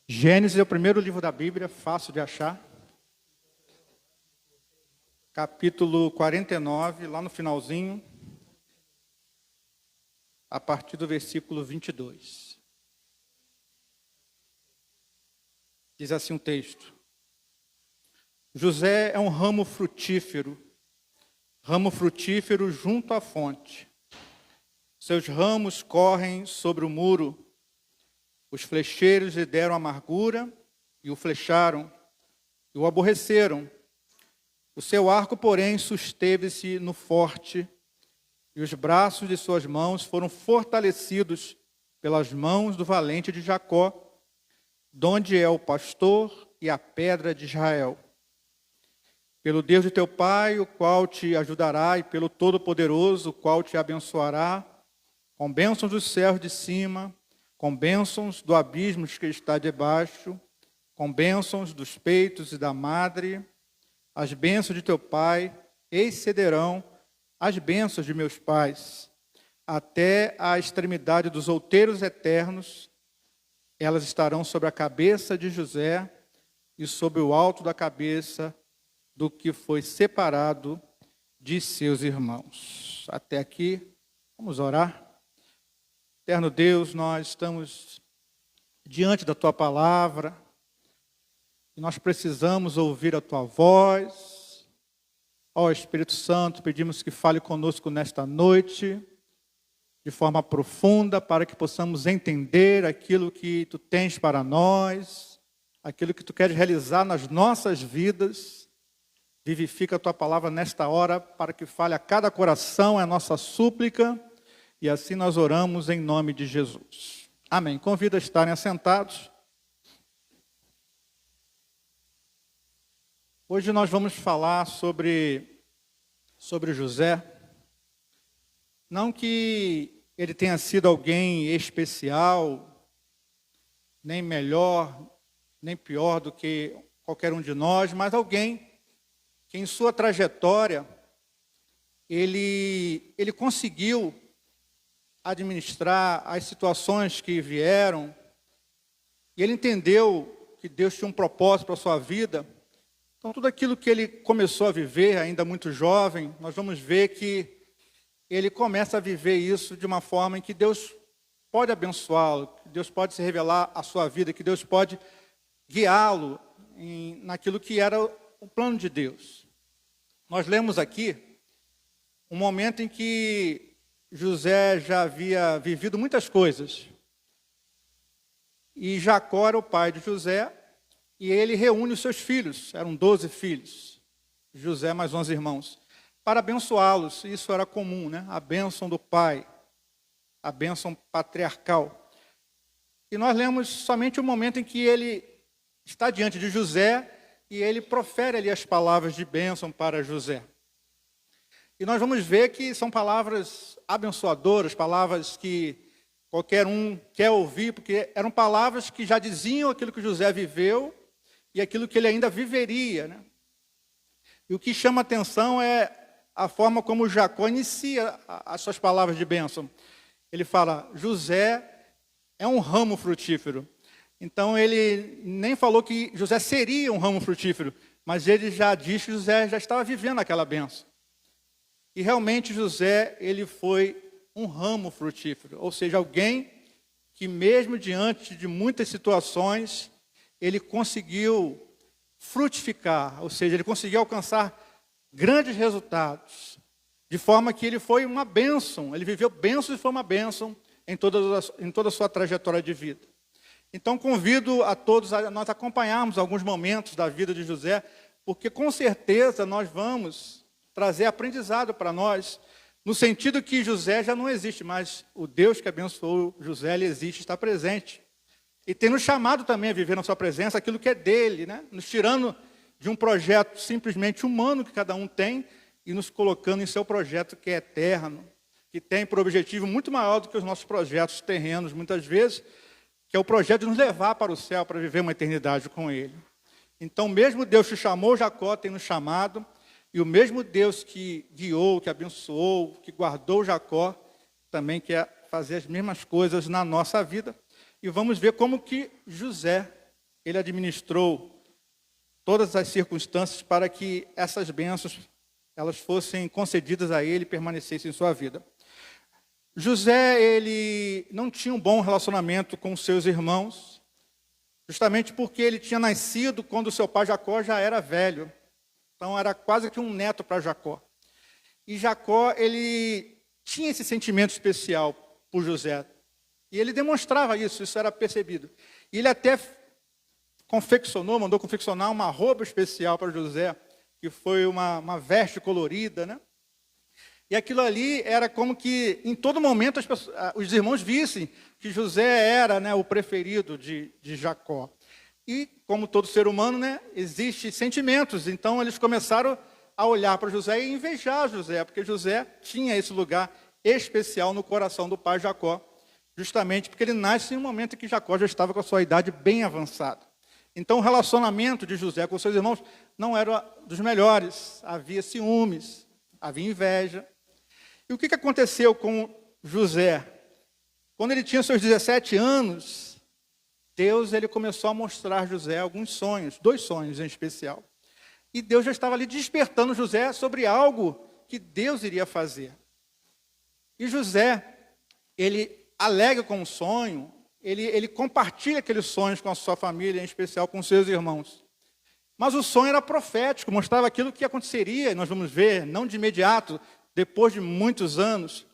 Gênesis é o primeiro livro da Bíblia, fácil de achar. Capítulo 49, lá no finalzinho, a partir do versículo 22. Diz assim o texto: José é um ramo frutífero junto à fonte. Seus ramos correm sobre o muro. Os flecheiros lhe deram amargura e o flecharam, e o aborreceram. O seu arco, porém, susteve-se no forte, e os braços de suas mãos foram fortalecidos pelas mãos do valente de Jacó, donde é o pastor e a pedra de Israel. Pelo Deus de teu pai, o qual te ajudará, e pelo Todo-Poderoso, o qual te abençoará, com bênçãos dos céus de cima, com bênçãos do abismo que está debaixo, com bênçãos dos peitos e da madre, as bênçãos de teu pai excederão as bênçãos de meus pais, até a extremidade dos outeiros eternos. Elas estarão sobre a cabeça de José e sobre o alto da cabeça do que foi separado de seus irmãos. Até aqui, vamos orar. Eterno Deus, nós estamos diante da Tua palavra, e nós precisamos ouvir a Tua voz. Ó Espírito Santo, pedimos que fale conosco nesta noite, de forma profunda, para que possamos entender aquilo que Tu tens para nós, aquilo que Tu queres realizar nas nossas vidas. Vivifica a Tua palavra nesta hora, para que fale a cada coração, é a nossa súplica. E assim nós oramos em nome de Jesus. Amém. Convido a estarem assentados. Hoje nós vamos falar sobre José. Não que ele tenha sido alguém especial, nem melhor, nem pior do que qualquer um de nós, mas alguém que em sua trajetória ele conseguiu administrar as situações que vieram, e ele entendeu que Deus tinha um propósito para a sua vida. Então, tudo aquilo que ele começou a viver, ainda muito jovem, nós vamos ver que ele começa a viver isso de uma forma em que Deus pode abençoá-lo, que Deus pode se revelar à sua vida, que Deus pode guiá-lo naquilo que era o plano de Deus. Nós lemos aqui um momento em que José já havia vivido muitas coisas. E Jacó era o pai de José, e ele reúne os seus filhos, eram 12 filhos, José mais 11 irmãos, para abençoá-los. Isso era comum, né? A bênção do pai, a bênção patriarcal. E nós lemos somente o momento em que ele está diante de José, e ele profere ali as palavras de bênção para José. E nós vamos ver que são palavras abençoadoras, palavras que qualquer um quer ouvir, porque eram palavras que já diziam aquilo que José viveu e aquilo que ele ainda viveria, né? E o que chama atenção é a forma como Jacó inicia as suas palavras de bênção. Ele fala: José é um ramo frutífero. Então ele nem falou que José seria um ramo frutífero, mas ele já diz que José já estava vivendo aquela bênção. E realmente José, ele foi um ramo frutífero, ou seja, alguém que mesmo diante de muitas situações, ele conseguiu frutificar, ou seja, ele conseguiu alcançar grandes resultados, de forma que ele foi uma bênção, ele viveu bênçãos e foi uma bênção em toda a sua trajetória de vida. Então convido a todos a nós acompanharmos alguns momentos da vida de José, porque com certeza nós vamos trazer aprendizado para nós, no sentido que José já não existe, mas o Deus que abençoou José, ele existe, está presente. E tem nos chamado também a viver na sua presença aquilo que é dele, né? Nos tirando de um projeto simplesmente humano que cada um tem e nos colocando em seu projeto que é eterno, que tem por objetivo muito maior do que os nossos projetos terrenos, muitas vezes, que é o projeto de nos levar para o céu, para viver uma eternidade com ele. Então, mesmo Deus que chamou Jacó, tem nos chamado. E o mesmo Deus que guiou, que abençoou, que guardou Jacó, também quer fazer as mesmas coisas na nossa vida. E vamos ver como que José ele administrou todas as circunstâncias para que essas bênçãos elas fossem concedidas a ele e permanecessem em sua vida. José, ele não tinha um bom relacionamento com seus irmãos, justamente porque ele tinha nascido quando seu pai Jacó já era velho. Então era quase que um neto para Jacó. E Jacó, ele tinha esse sentimento especial por José. E ele demonstrava isso era percebido. E ele até mandou confeccionar uma roupa especial para José, que foi uma veste colorida, né? E aquilo ali era como que, em todo momento, os irmãos vissem que José era, né, o preferido de Jacó. E, como todo ser humano, né, existem sentimentos. Então, eles começaram a olhar para José e invejar José, porque José tinha esse lugar especial no coração do pai Jacó, justamente porque ele nasce em um momento em que Jacó já estava com a sua idade bem avançada. Então, o relacionamento de José com seus irmãos não era dos melhores. Havia ciúmes, havia inveja. E o que aconteceu com José? Quando ele tinha seus 17 anos, Deus ele começou a mostrar a José alguns sonhos, 2 sonhos em especial. E Deus já estava ali despertando José sobre algo que Deus iria fazer. E José, ele alega com o sonho, ele compartilha aqueles sonhos com a sua família, em especial com seus irmãos. Mas o sonho era profético, mostrava aquilo que aconteceria, e nós vamos ver, não de imediato, depois de muitos anos.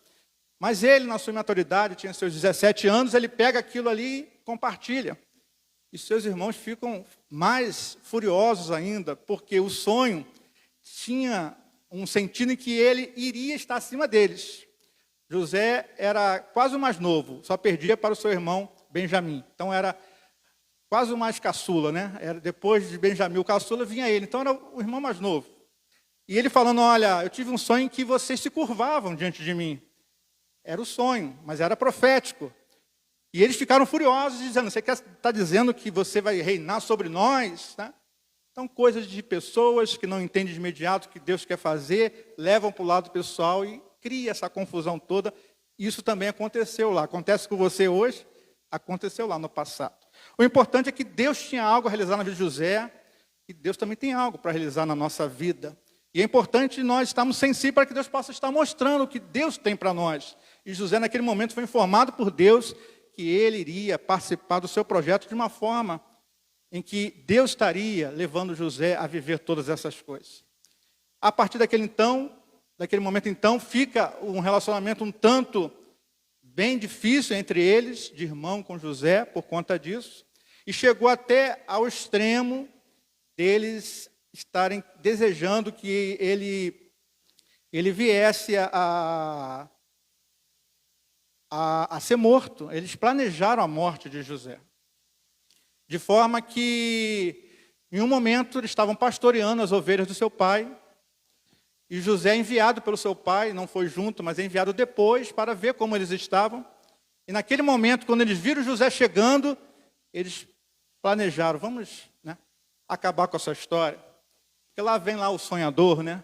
Mas ele, na sua maturidade, tinha seus 17 anos, ele pega aquilo ali e compartilha. E seus irmãos ficam mais furiosos ainda, porque o sonho tinha um sentido em que ele iria estar acima deles. José era quase o mais novo, só perdia para o seu irmão Benjamim. Então era quase o mais caçula, né? Depois de Benjamim, o caçula, vinha ele. Então era o irmão mais novo. E ele falando, olha, eu tive um sonho em que vocês se curvavam diante de mim. Era o sonho, mas era profético. E eles ficaram furiosos, dizendo, você está dizendo que você vai reinar sobre nós? Tá? Então, coisas de pessoas que não entendem de imediato o que Deus quer fazer, levam para o lado pessoal e cria essa confusão toda. Isso também aconteceu lá. Acontece com você hoje, aconteceu lá no passado. O importante é que Deus tinha algo a realizar na vida de José, e Deus também tem algo para realizar na nossa vida. E é importante nós estarmos sensíveis para que Deus possa estar mostrando o que Deus tem para nós. E José, naquele momento, foi informado por Deus que ele iria participar do seu projeto de uma forma em que Deus estaria levando José a viver todas essas coisas. A partir daquele momento, então, fica um relacionamento um tanto bem difícil entre eles, de irmão com José, por conta disso. E chegou até ao extremo deles estarem desejando que ele viesse a ser morto. Eles planejaram a morte de José. De forma que, em um momento, eles estavam pastoreando as ovelhas do seu pai. E José é enviado pelo seu pai, não foi junto, mas é enviado depois para ver como eles estavam. E naquele momento, quando eles viram José chegando, eles planejaram, vamos, né, acabar com essa história. Porque lá vem lá o sonhador, né?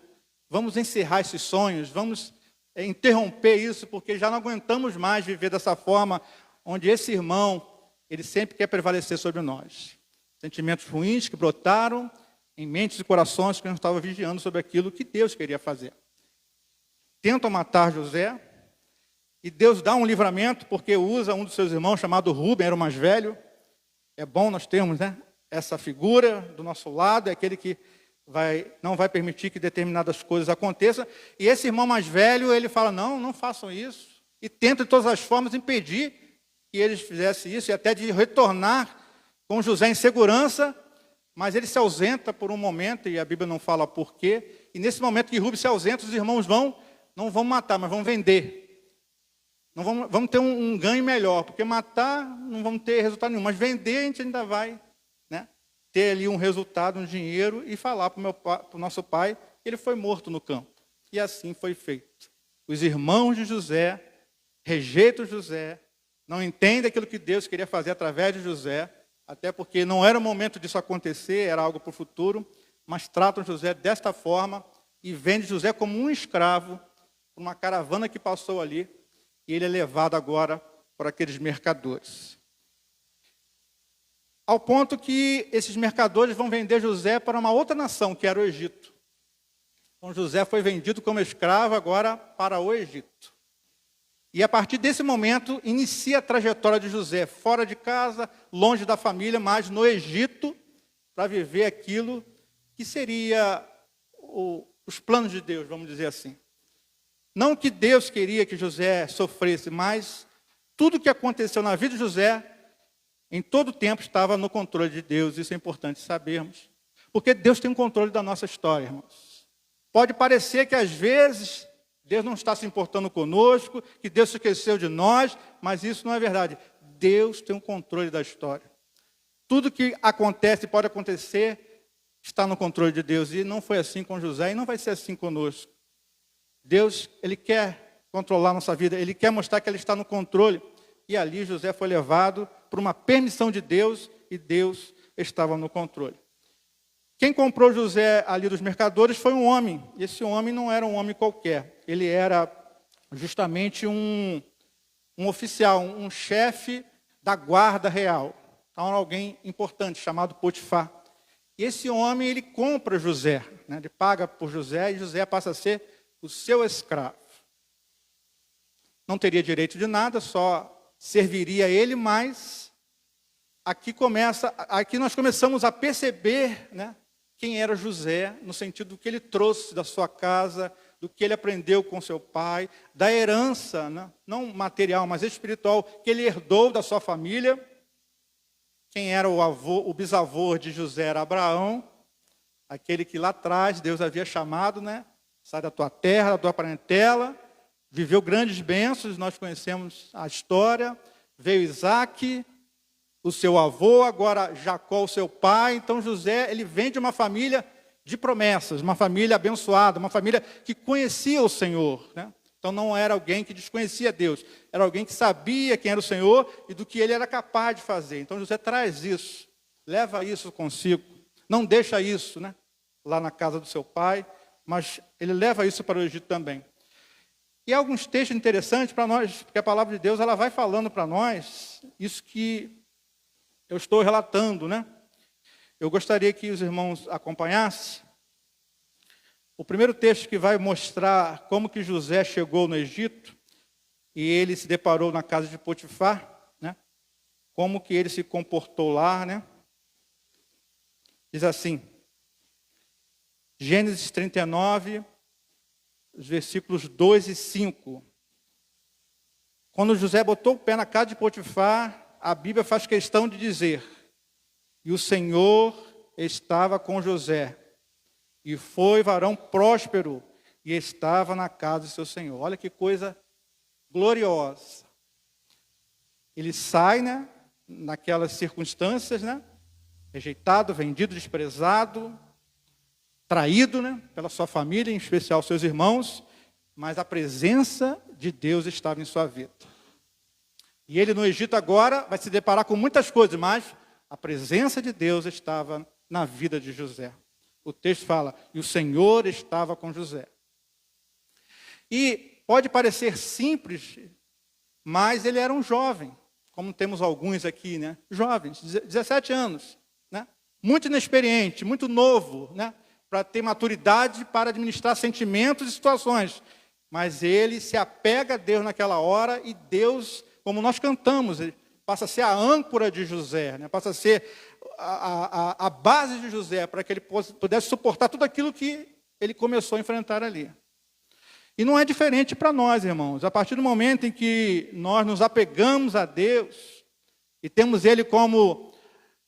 Vamos encerrar esses sonhos, vamos interromper isso, porque já não aguentamos mais viver dessa forma, onde esse irmão, ele sempre quer prevalecer sobre nós. Sentimentos ruins que brotaram em mentes e corações que não estavam vigiando sobre aquilo que Deus queria fazer. Tentam matar José, e Deus dá um livramento, porque usa um dos seus irmãos, chamado Rúben, era o mais velho. É bom nós termos, né, essa figura do nosso lado, é aquele que não vai permitir que determinadas coisas aconteçam. E esse irmão mais velho, ele fala, não façam isso. E tenta de todas as formas impedir que eles fizessem isso, e até de retornar com José em segurança, mas ele se ausenta por um momento, e a Bíblia não fala por quê. E nesse momento que Rubem se ausenta, os irmãos não vão matar, mas vão vender. Vamos ter um ganho melhor, porque matar não vamos ter resultado nenhum, mas vender a gente ainda vai, né, ter ali um resultado, um dinheiro, e falar para o nosso pai que ele foi morto no campo. E assim foi feito. Os irmãos de José rejeitam José, não entendem aquilo que Deus queria fazer através de José, até porque não era o momento disso acontecer, era algo para o futuro, mas tratam José desta forma e vendem José como um escravo para uma caravana que passou ali, e ele é levado agora por aqueles mercadores. ao ponto que esses mercadores vão vender José para uma outra nação, que era o Egito. Então José foi vendido como escravo agora para o Egito. E a partir desse momento inicia a trajetória de José, fora de casa, longe da família, mas no Egito, para viver aquilo que seria os planos de Deus, vamos dizer assim. Não que Deus queria que José sofresse, mas tudo que aconteceu na vida de José, em todo o tempo estava no controle de Deus. Isso é importante sabermos. Porque Deus tem o controle da nossa história, irmãos. Pode parecer que às vezes Deus não está se importando conosco, que Deus se esqueceu de nós, mas isso não é verdade. Deus tem o controle da história. Tudo que acontece, pode acontecer, está no controle de Deus. E não foi assim com José e não vai ser assim conosco. Deus, Ele quer controlar a nossa vida, Ele quer mostrar que Ele está no controle. E ali José foi levado por uma permissão de Deus e Deus estava no controle. Quem comprou José ali dos mercadores foi um homem. E esse homem não era um homem qualquer. Ele era justamente um oficial, um chefe da guarda real. Então, era alguém importante, chamado Potifar. E esse homem, ele compra José, né? Ele paga por José e José passa a ser o seu escravo. Não teria direito de nada, só serviria a ele, mas aqui nós começamos a perceber, né, quem era José, no sentido do que ele trouxe da sua casa, do que ele aprendeu com seu pai, da herança, né, não material, mas espiritual, que ele herdou da sua família. Quem era o bisavô de José era Abraão, aquele que lá atrás Deus havia chamado, né, sai da tua terra, da tua parentela, viveu grandes bênçãos, nós conhecemos a história. Veio Isaac, o seu avô, agora Jacó, o seu pai. Então José, ele vem de uma família de promessas, uma família abençoada, uma família que conhecia o Senhor, né? Então não era alguém que desconhecia Deus, era alguém que sabia quem era o Senhor e do que ele era capaz de fazer. Então José traz isso, leva isso consigo, não deixa isso, né, lá na casa do seu pai, mas ele leva isso para o Egito também. E há alguns textos interessantes para nós, porque a palavra de Deus ela vai falando para nós isso que eu estou relatando, né? Eu gostaria que os irmãos acompanhassem. O primeiro texto que vai mostrar como que José chegou no Egito e ele se deparou na casa de Potifar, né? Como que ele se comportou lá, né? Diz assim, Gênesis 39, os versículos 2 e 5. Quando José botou o pé na casa de Potifar, a Bíblia faz questão de dizer: e o Senhor estava com José, e foi varão próspero, e estava na casa de seu Senhor. Olha que coisa gloriosa. Ele sai, né, naquelas circunstâncias, né, rejeitado, vendido, desprezado, traído, né, pela sua família, em especial seus irmãos, mas a presença de Deus estava em sua vida. E ele no Egito agora vai se deparar com muitas coisas, mas a presença de Deus estava na vida de José. O texto fala, e o Senhor estava com José. E pode parecer simples, mas ele era um jovem, como temos alguns aqui, né, jovens, 17 anos, né, muito inexperiente, muito novo, né, para ter maturidade para administrar sentimentos e situações. Mas ele se apega a Deus naquela hora e Deus, como nós cantamos, passa a ser a âncora de José, né? Passa a ser a base de José para que ele pudesse suportar tudo aquilo que ele começou a enfrentar ali. E não é diferente para nós, irmãos. A partir do momento em que nós nos apegamos a Deus e temos Ele como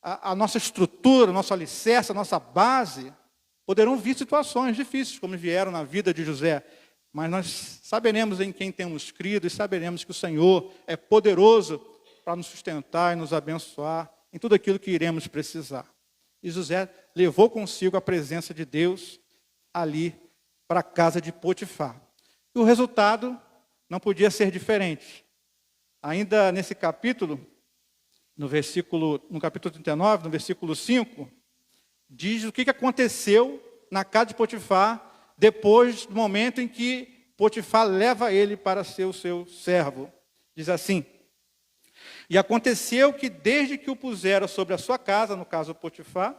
a nossa estrutura, o nosso alicerce, a nossa base, poderão vir situações difíceis, como vieram na vida de José. Mas nós saberemos em quem temos crido e saberemos que o Senhor é poderoso para nos sustentar e nos abençoar em tudo aquilo que iremos precisar. E José levou consigo a presença de Deus ali para a casa de Potifar. E o resultado não podia ser diferente. Ainda nesse capítulo, no capítulo 39, no versículo 5, diz o que aconteceu na casa de Potifar depois do momento em que Potifar leva ele para ser o seu servo. Diz assim, E aconteceu que desde que o pusera sobre a sua casa, no caso Potifar,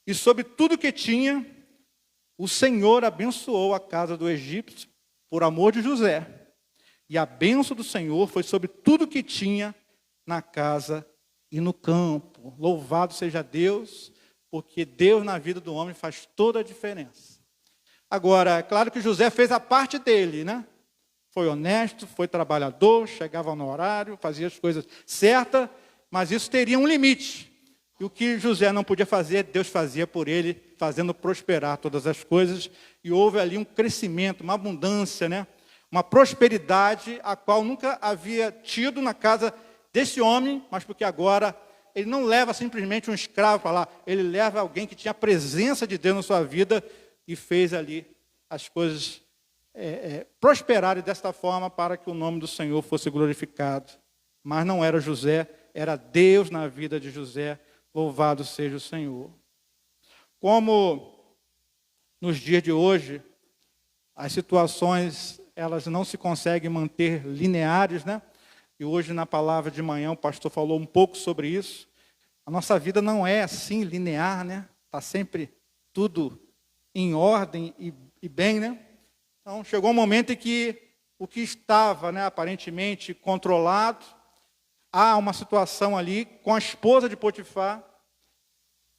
e sobre tudo que tinha, o Senhor abençoou a casa do egípcio por amor de José. E a bênção do Senhor foi sobre tudo que tinha na casa e no campo. Louvado seja Deus, porque Deus na vida do homem faz toda a diferença. Agora, é claro que José fez a parte dele, né? Foi honesto, foi trabalhador, chegava no horário, fazia as coisas certas, mas isso teria um limite. E o que José não podia fazer, Deus fazia por ele, fazendo prosperar todas as coisas. E houve ali um crescimento, uma abundância, né? Uma prosperidade, a qual nunca havia tido na casa desse homem, mas porque agora ele não leva simplesmente um escravo para lá, ele leva alguém que tinha a presença de Deus na sua vida e fez ali as coisas prosperarem desta forma para que o nome do Senhor fosse glorificado. Mas não era José, era Deus na vida de José, louvado seja o Senhor. Como nos dias de hoje, as situações elas não se conseguem manter lineares, né? E hoje na palavra de manhã o pastor falou um pouco sobre isso. A nossa vida não é assim linear, né? Está sempre tudo em ordem e bem, né? Então chegou um momento em que o que estava, né, aparentemente controlado, há uma situação ali com a esposa de Potifar,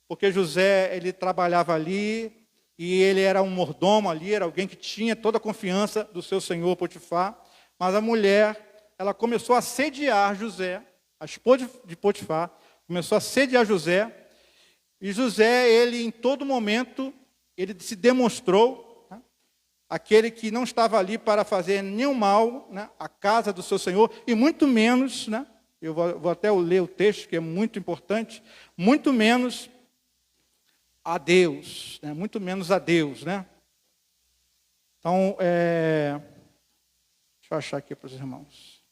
porque José ele trabalhava ali e ele era um mordomo ali, era alguém que tinha toda a confiança do seu senhor Potifar, mas a mulher, ela começou a assediar José, a esposa de Potifar, começou a assediar José, e José, ele em todo momento, ele se demonstrou, né, aquele que não estava ali para fazer nenhum mal, né, à casa do seu senhor, e muito menos, né, eu vou até ler o texto, que é muito importante, muito menos a Deus, né? Muito menos a Deus, né? Então, deixa eu achar aqui para os irmãos.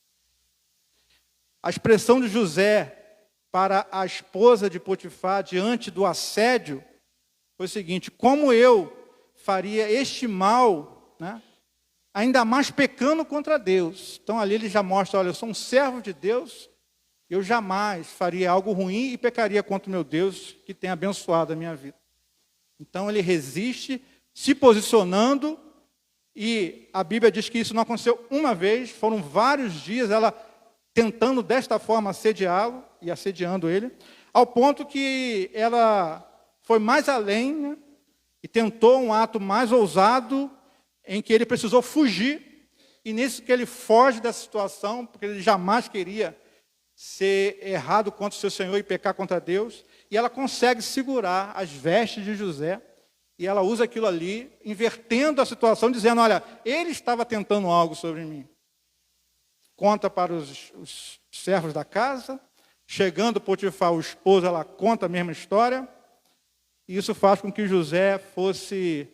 A expressão de José para a esposa de Potifar diante do assédio foi o seguinte: como eu faria este mal, né? Ainda mais pecando contra Deus. Então ali ele já mostra, olha, eu sou um servo de Deus, eu jamais faria algo ruim e pecaria contra o meu Deus que tem abençoado a minha vida. Então ele resiste, se posicionando, e a Bíblia diz que isso não aconteceu uma vez, foram vários dias ela tentando desta forma assediá-lo e assediando ele, ao ponto que ela foi mais além, né, e tentou um ato mais ousado, em que ele precisou fugir, e nisso que ele foge dessa situação, porque ele jamais queria ser errado contra o seu Senhor e pecar contra Deus, e ela consegue segurar as vestes de José, e ela usa aquilo ali, invertendo a situação, dizendo, olha, ele estava tentando algo sobre mim. Conta para os servos da casa, chegando Potifar, o esposo, ela conta a mesma história, e isso faz com que José fosse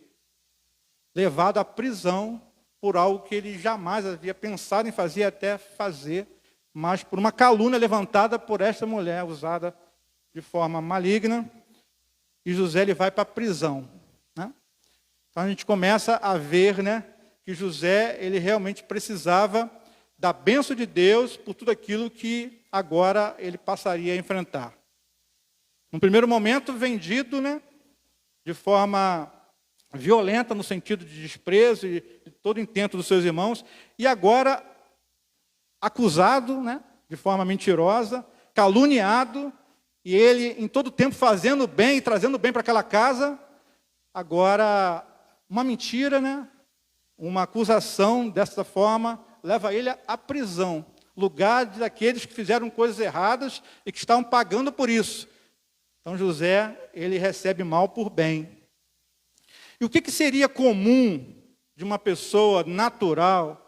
levado à prisão por algo que ele jamais havia pensado em fazer, até fazer, mas por uma calúnia levantada por esta mulher, usada de forma maligna, e José ele vai para a prisão, né? Então a gente começa a ver, né, que José ele realmente precisava da bênção de Deus por tudo aquilo que agora ele passaria a enfrentar. No primeiro momento vendido, né, de forma violenta no sentido de desprezo e de todo intento dos seus irmãos, e agora acusado, né, de forma mentirosa, caluniado, e ele em todo tempo fazendo bem e trazendo bem para aquela casa. Agora uma mentira, né, uma acusação dessa forma leva ele à prisão, lugar daqueles que fizeram coisas erradas e que estavam pagando por isso. Então José ele recebe mal por bem. E o que seria comum de uma pessoa natural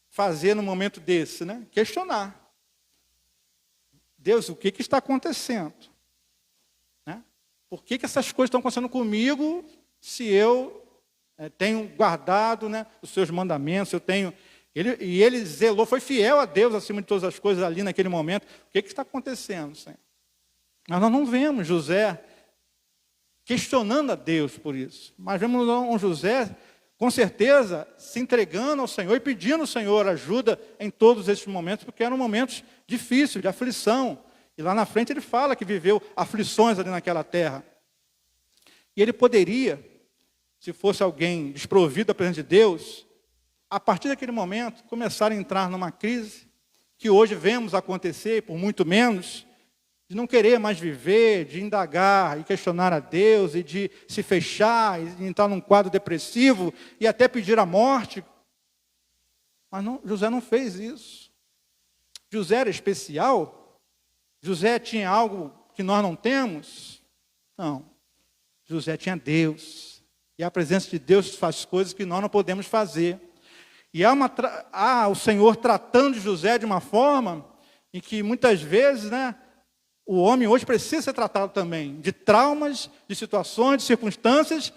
fazer no momento desse, né? Questionar. Deus, o que está acontecendo? Né? Por que essas coisas estão acontecendo comigo se eu tenho guardado, né, os seus mandamentos, eu tenho... Ele zelou, foi fiel a Deus acima de todas as coisas ali naquele momento. O que está acontecendo, Senhor? Mas nós não vemos José questionando a Deus por isso. Mas vemos um José com certeza, se entregando ao Senhor e pedindo ao Senhor ajuda em todos esses momentos, porque eram momentos difíceis, de aflição. E lá na frente ele fala que viveu aflições ali naquela terra. E ele poderia, se fosse alguém desprovido da presença de Deus, a partir daquele momento, começar a entrar numa crise que hoje vemos acontecer, por muito menos, de não querer mais viver, de indagar e questionar a Deus, e de se fechar, e entrar num quadro depressivo, e até pedir a morte. Mas não, José não fez isso. José era especial? José tinha algo que nós não temos? Não. José tinha Deus. E a presença de Deus faz coisas que nós não podemos fazer. E há o Senhor tratando de José de uma forma em que muitas vezes, o homem hoje precisa ser tratado também de traumas, de situações, de circunstâncias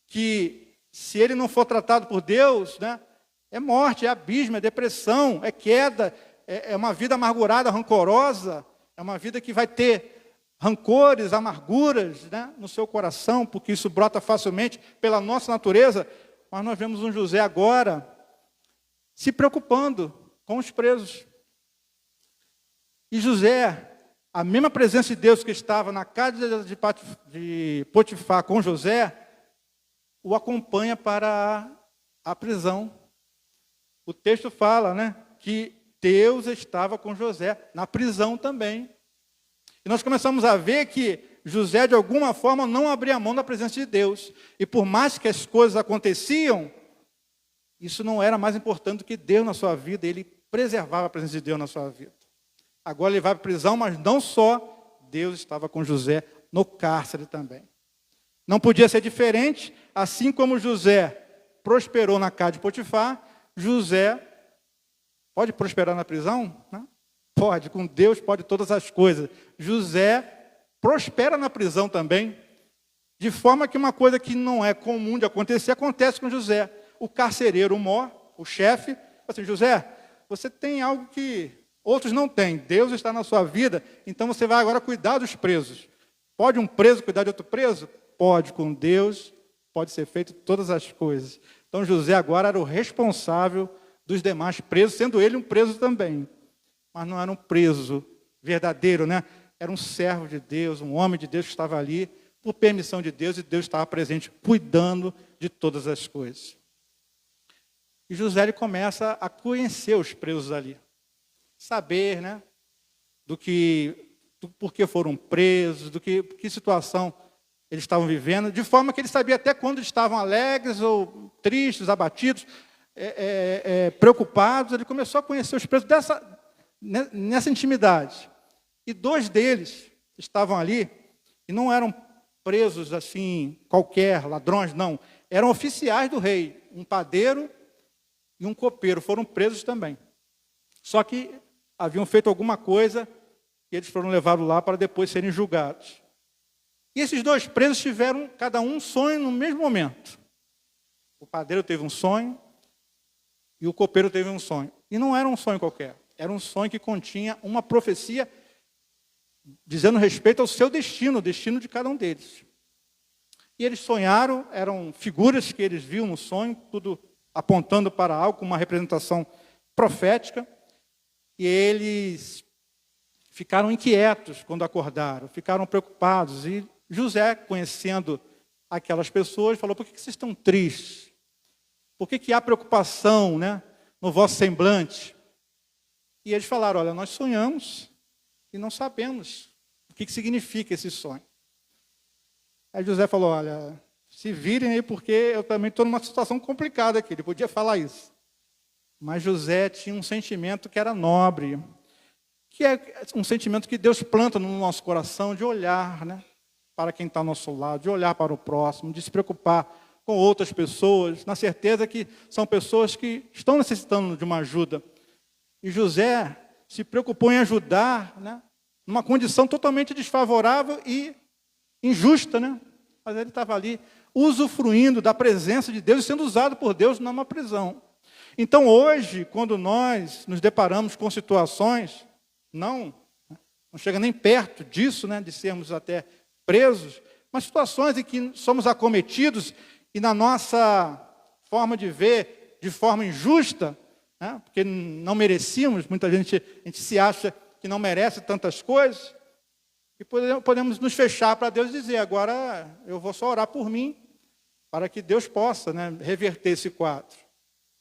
que, se ele não for tratado por Deus, é morte, é abismo, é depressão, é queda, é uma vida amargurada, rancorosa, é uma vida que vai ter rancores, amarguras no seu coração, porque isso brota facilmente pela nossa natureza. Mas nós vemos um José agora se preocupando com os presos. E José, a mesma presença de Deus que estava na casa de Potifar com José, o acompanha para a prisão. O texto fala, que Deus estava com José na prisão também. E nós começamos a ver que José, de alguma forma, não abria mão da presença de Deus. E por mais que as coisas aconteciam, isso não era mais importante do que Deus na sua vida. Ele preservava a presença de Deus na sua vida. Agora ele vai para a prisão, mas não só, Deus estava com José no cárcere também. Não podia ser diferente, assim como José prosperou na casa de Potifar, José pode prosperar na prisão? Pode, com Deus pode todas as coisas. José prospera na prisão também, de forma que uma coisa que não é comum de acontecer, acontece com José. O carcereiro mor, o chefe, assim, José, você tem algo que outros não têm. Deus está na sua vida, então você vai agora cuidar dos presos. Pode um preso cuidar de outro preso? Pode, com Deus pode ser feito todas as coisas. Então José agora era o responsável dos demais presos, sendo ele um preso também. Mas não era um preso verdadeiro, Era um servo de Deus, um homem de Deus que estava ali por permissão de Deus, e Deus estava presente, cuidando de todas as coisas. E José ele começa a conhecer os presos ali. Saber, do porquê foram presos, do que situação eles estavam vivendo, de forma que ele sabia até quando estavam alegres ou tristes, abatidos, preocupados. Ele começou a conhecer os presos nessa intimidade. E 2 deles estavam ali, e não eram presos assim, qualquer, ladrões, não. Eram oficiais do rei, um padeiro e um copeiro, foram presos também. Só que haviam feito alguma coisa e eles foram levados lá para depois serem julgados. E esses 2 presos tiveram cada um sonho no mesmo momento. O padeiro teve um sonho e o copeiro teve um sonho. E não era um sonho qualquer, era um sonho que continha uma profecia dizendo respeito ao seu destino, o destino de cada um deles. E eles sonharam, eram figuras que eles viam no sonho, tudo apontando para algo, com uma representação profética. E eles ficaram inquietos quando acordaram, ficaram preocupados. E José, conhecendo aquelas pessoas, falou: por que vocês estão tristes? Por que há preocupação, no vosso semblante? E eles falaram: olha, nós sonhamos e não sabemos o que significa esse sonho. Aí José falou: olha, se virem aí, porque eu também estou numa situação complicada aqui. Ele podia falar isso. Mas José tinha um sentimento que era nobre, que é um sentimento que Deus planta no nosso coração, de olhar para quem está ao nosso lado, de olhar para o próximo, de se preocupar com outras pessoas, na certeza que são pessoas que estão necessitando de uma ajuda. E José se preocupou em ajudar, numa condição totalmente desfavorável e injusta, Mas ele estava ali usufruindo da presença de Deus e sendo usado por Deus numa prisão. Então hoje, quando nós nos deparamos com situações, não chega nem perto disso, de sermos até presos, mas situações em que somos acometidos e na nossa forma de ver de forma injusta, né? Porque não merecíamos, muita gente, a gente se acha que não merece tantas coisas, e podemos nos fechar para Deus e dizer, agora eu vou só orar por mim, para que Deus possa, né, reverter esse quadro.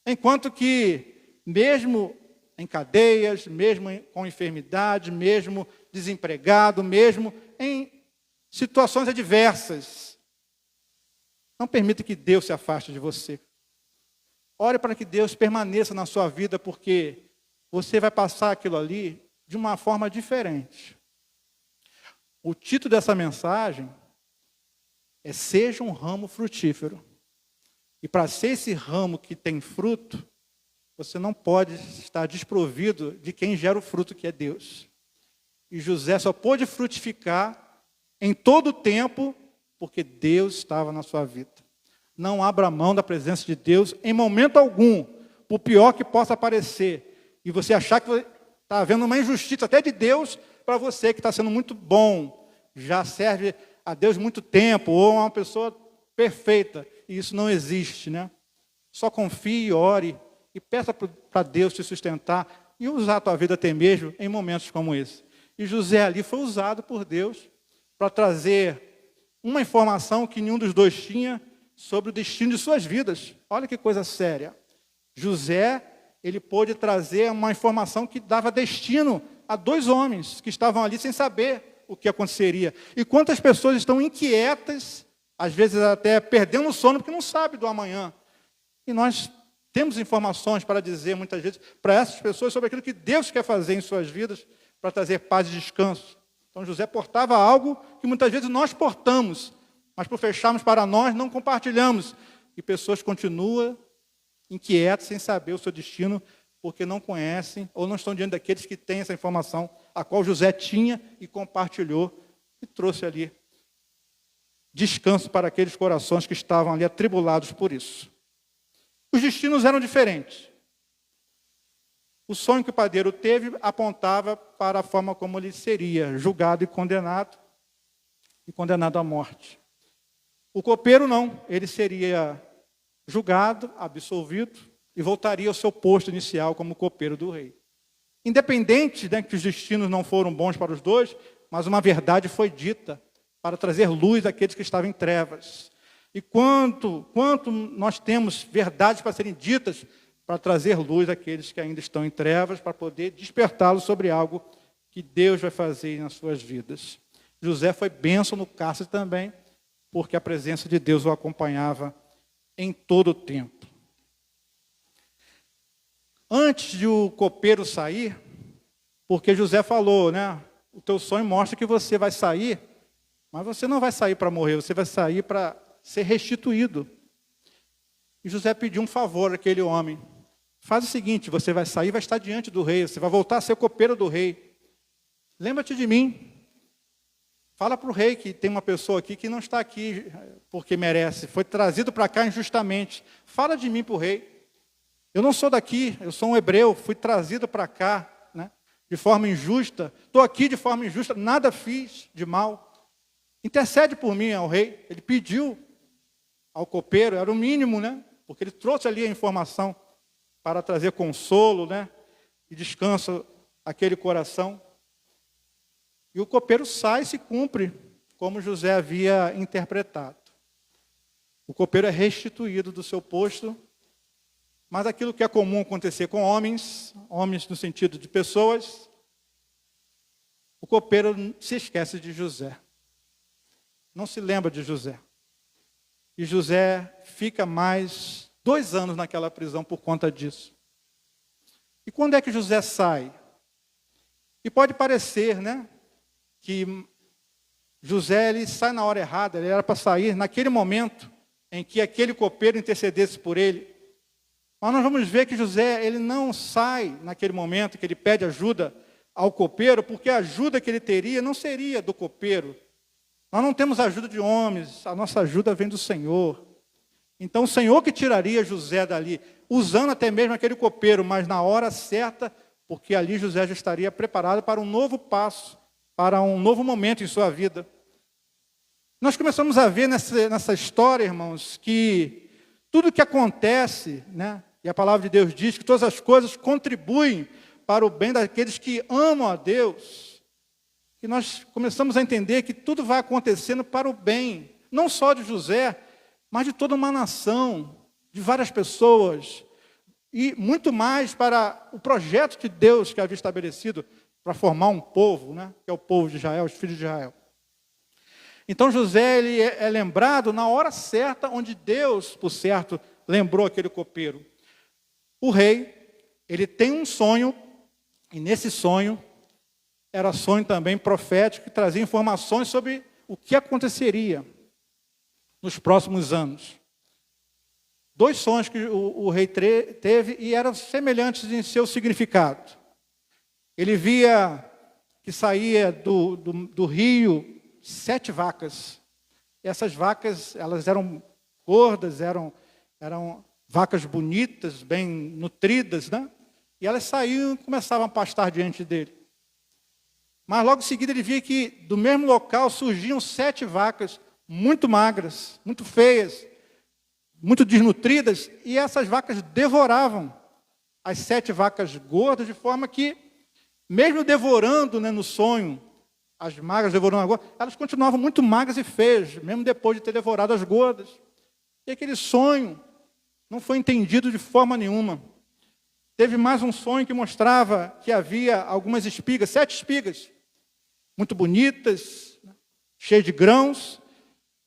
Enquanto que, mesmo em cadeias, mesmo com enfermidade, mesmo desempregado, mesmo em situações adversas, não permita que Deus se afaste de você. Ore para que Deus permaneça na sua vida, porque você vai passar aquilo ali de uma forma diferente. O título dessa mensagem é Seja um ramo frutífero. E para ser esse ramo que tem fruto, você não pode estar desprovido de quem gera o fruto, que é Deus. E José só pôde frutificar em todo o tempo, porque Deus estava na sua vida. Não abra mão da presença de Deus em momento algum, por pior que possa parecer. E você achar que está havendo uma injustiça até de Deus para você, que está sendo muito bom, já serve a Deus muito tempo, ou uma pessoa perfeita. E isso não existe, né? Só confie, ore e peça para Deus te sustentar e usar a tua vida até mesmo em momentos como esse. E José ali foi usado por Deus para trazer uma informação que nenhum dos dois tinha sobre o destino de suas vidas. Olha que coisa séria. José, ele pôde trazer uma informação que dava destino a dois homens que estavam ali sem saber o que aconteceria. E quantas pessoas estão inquietas, às vezes até perdendo o sono porque não sabe do amanhã. E nós temos informações para dizer muitas vezes para essas pessoas sobre aquilo que Deus quer fazer em suas vidas para trazer paz e descanso. Então José portava algo que muitas vezes nós portamos, mas por fecharmos para nós não compartilhamos. E pessoas continuam inquietas sem saber o seu destino porque não conhecem ou não estão diante daqueles que têm essa informação, a qual José tinha e compartilhou e trouxe ali descanso para aqueles corações que estavam ali atribulados por isso. Os destinos eram diferentes. O sonho que o padeiro teve apontava para a forma como ele seria julgado e condenado à morte. O copeiro não, ele seria julgado, absolvido e voltaria ao seu posto inicial como copeiro do rei. Independente, né, que os destinos não foram bons para os dois, mas uma verdade foi dita para trazer luz àqueles que estavam em trevas. E quanto nós temos verdades para serem ditas para trazer luz àqueles que ainda estão em trevas, para poder despertá-los sobre algo que Deus vai fazer nas suas vidas. José foi bênção no cárcere também, porque a presença de Deus o acompanhava em todo o tempo. Antes de o copeiro sair, porque José falou, né? O teu sonho mostra que você vai sair, mas você não vai sair para morrer, você vai sair para ser restituído. E José pediu um favor àquele homem. Faz o seguinte, você vai sair, vai estar diante do rei, você vai voltar a ser copeiro do rei. Lembra-te de mim. Fala para o rei que tem uma pessoa aqui que não está aqui porque merece, foi trazido para cá injustamente. Fala de mim para o rei. Eu não sou daqui, eu sou um hebreu, fui trazido para cá, né, de forma injusta. Estou aqui de forma injusta, nada fiz de mal. Intercede por mim ao rei. Ele pediu ao copeiro, era o mínimo, né? Porque ele trouxe ali a informação para trazer consolo, né? E descanso àquele coração. E o copeiro sai e se cumpre, como José havia interpretado. O copeiro é restituído do seu posto, mas aquilo que é comum acontecer com homens no sentido de pessoas, o copeiro se esquece de José. Não se lembra de José. E José fica mais 2 anos naquela prisão por conta disso. E quando é que José sai? E pode parecer, né, que José ele sai na hora errada, ele era para sair naquele momento em que aquele copeiro intercedesse por ele. Mas nós vamos ver que José ele não sai naquele momento que ele pede ajuda ao copeiro, porque a ajuda que ele teria não seria do copeiro. Nós não temos ajuda de homens, a nossa ajuda vem do Senhor. Então o Senhor que tiraria José dali, usando até mesmo aquele copeiro, mas na hora certa, porque ali José já estaria preparado para um novo passo, para um novo momento em sua vida. Nós começamos a ver nessa história, irmãos, que tudo que acontece, né? E a palavra de Deus diz que todas as coisas contribuem para o bem daqueles que amam a Deus. E nós começamos a entender que tudo vai acontecendo para o bem, não só de José, mas de toda uma nação, de várias pessoas, e muito mais para o projeto de Deus que havia estabelecido para formar um povo, né? Que é o povo de Israel, os filhos de Israel. Então José ele é lembrado na hora certa, onde Deus, por certo, lembrou aquele copeiro. O rei, ele tem um sonho, e nesse sonho, era sonho também profético, que trazia informações sobre o que aconteceria nos próximos anos. 2 sonhos que o rei teve e eram semelhantes em seu significado. Ele via que saía do rio 7 vacas. E essas vacas, elas eram gordas, eram vacas bonitas, bem nutridas, né? E elas saíam e começavam a pastar diante dele. Mas logo em seguida ele via que do mesmo local surgiam 7 vacas muito magras, muito feias, muito desnutridas, e essas vacas devoravam as 7 vacas gordas, de forma que, mesmo devorando, né, no sonho, as magras devorando as gordas, elas continuavam muito magras e feias, mesmo depois de ter devorado as gordas. E aquele sonho não foi entendido de forma nenhuma. Teve mais um sonho que mostrava que havia algumas espigas, 7 espigas, muito bonitas, cheias de grãos,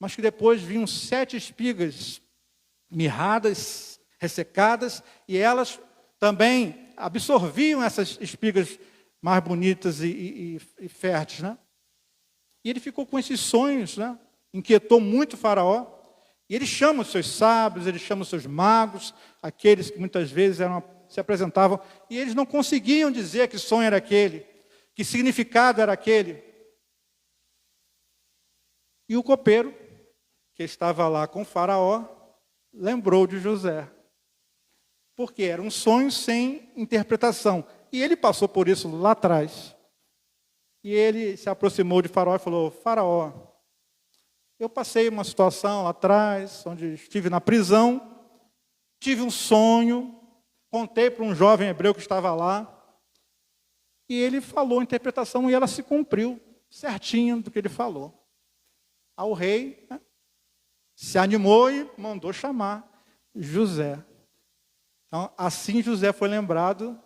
mas que depois vinham 7 espigas mirradas, ressecadas, e elas também absorviam essas espigas mais bonitas e férteis, né? E ele ficou com esses sonhos, né? Inquietou muito o faraó, e ele chama os seus sábios, ele chama os seus magos, aqueles que muitas vezes se apresentavam, e eles não conseguiam dizer que sonho era aquele, que significado era aquele. E o copeiro, que estava lá com o faraó, lembrou de José, porque era um sonho sem interpretação. E ele passou por isso lá atrás. E ele se aproximou de Faraó e falou: Faraó, eu passei uma situação lá atrás, onde estive na prisão, tive um sonho, contei para um jovem hebreu que estava lá, e ele falou a interpretação e ela se cumpriu certinho do que ele falou. Aí o rei, né, se animou e mandou chamar José. Então, assim José foi lembrado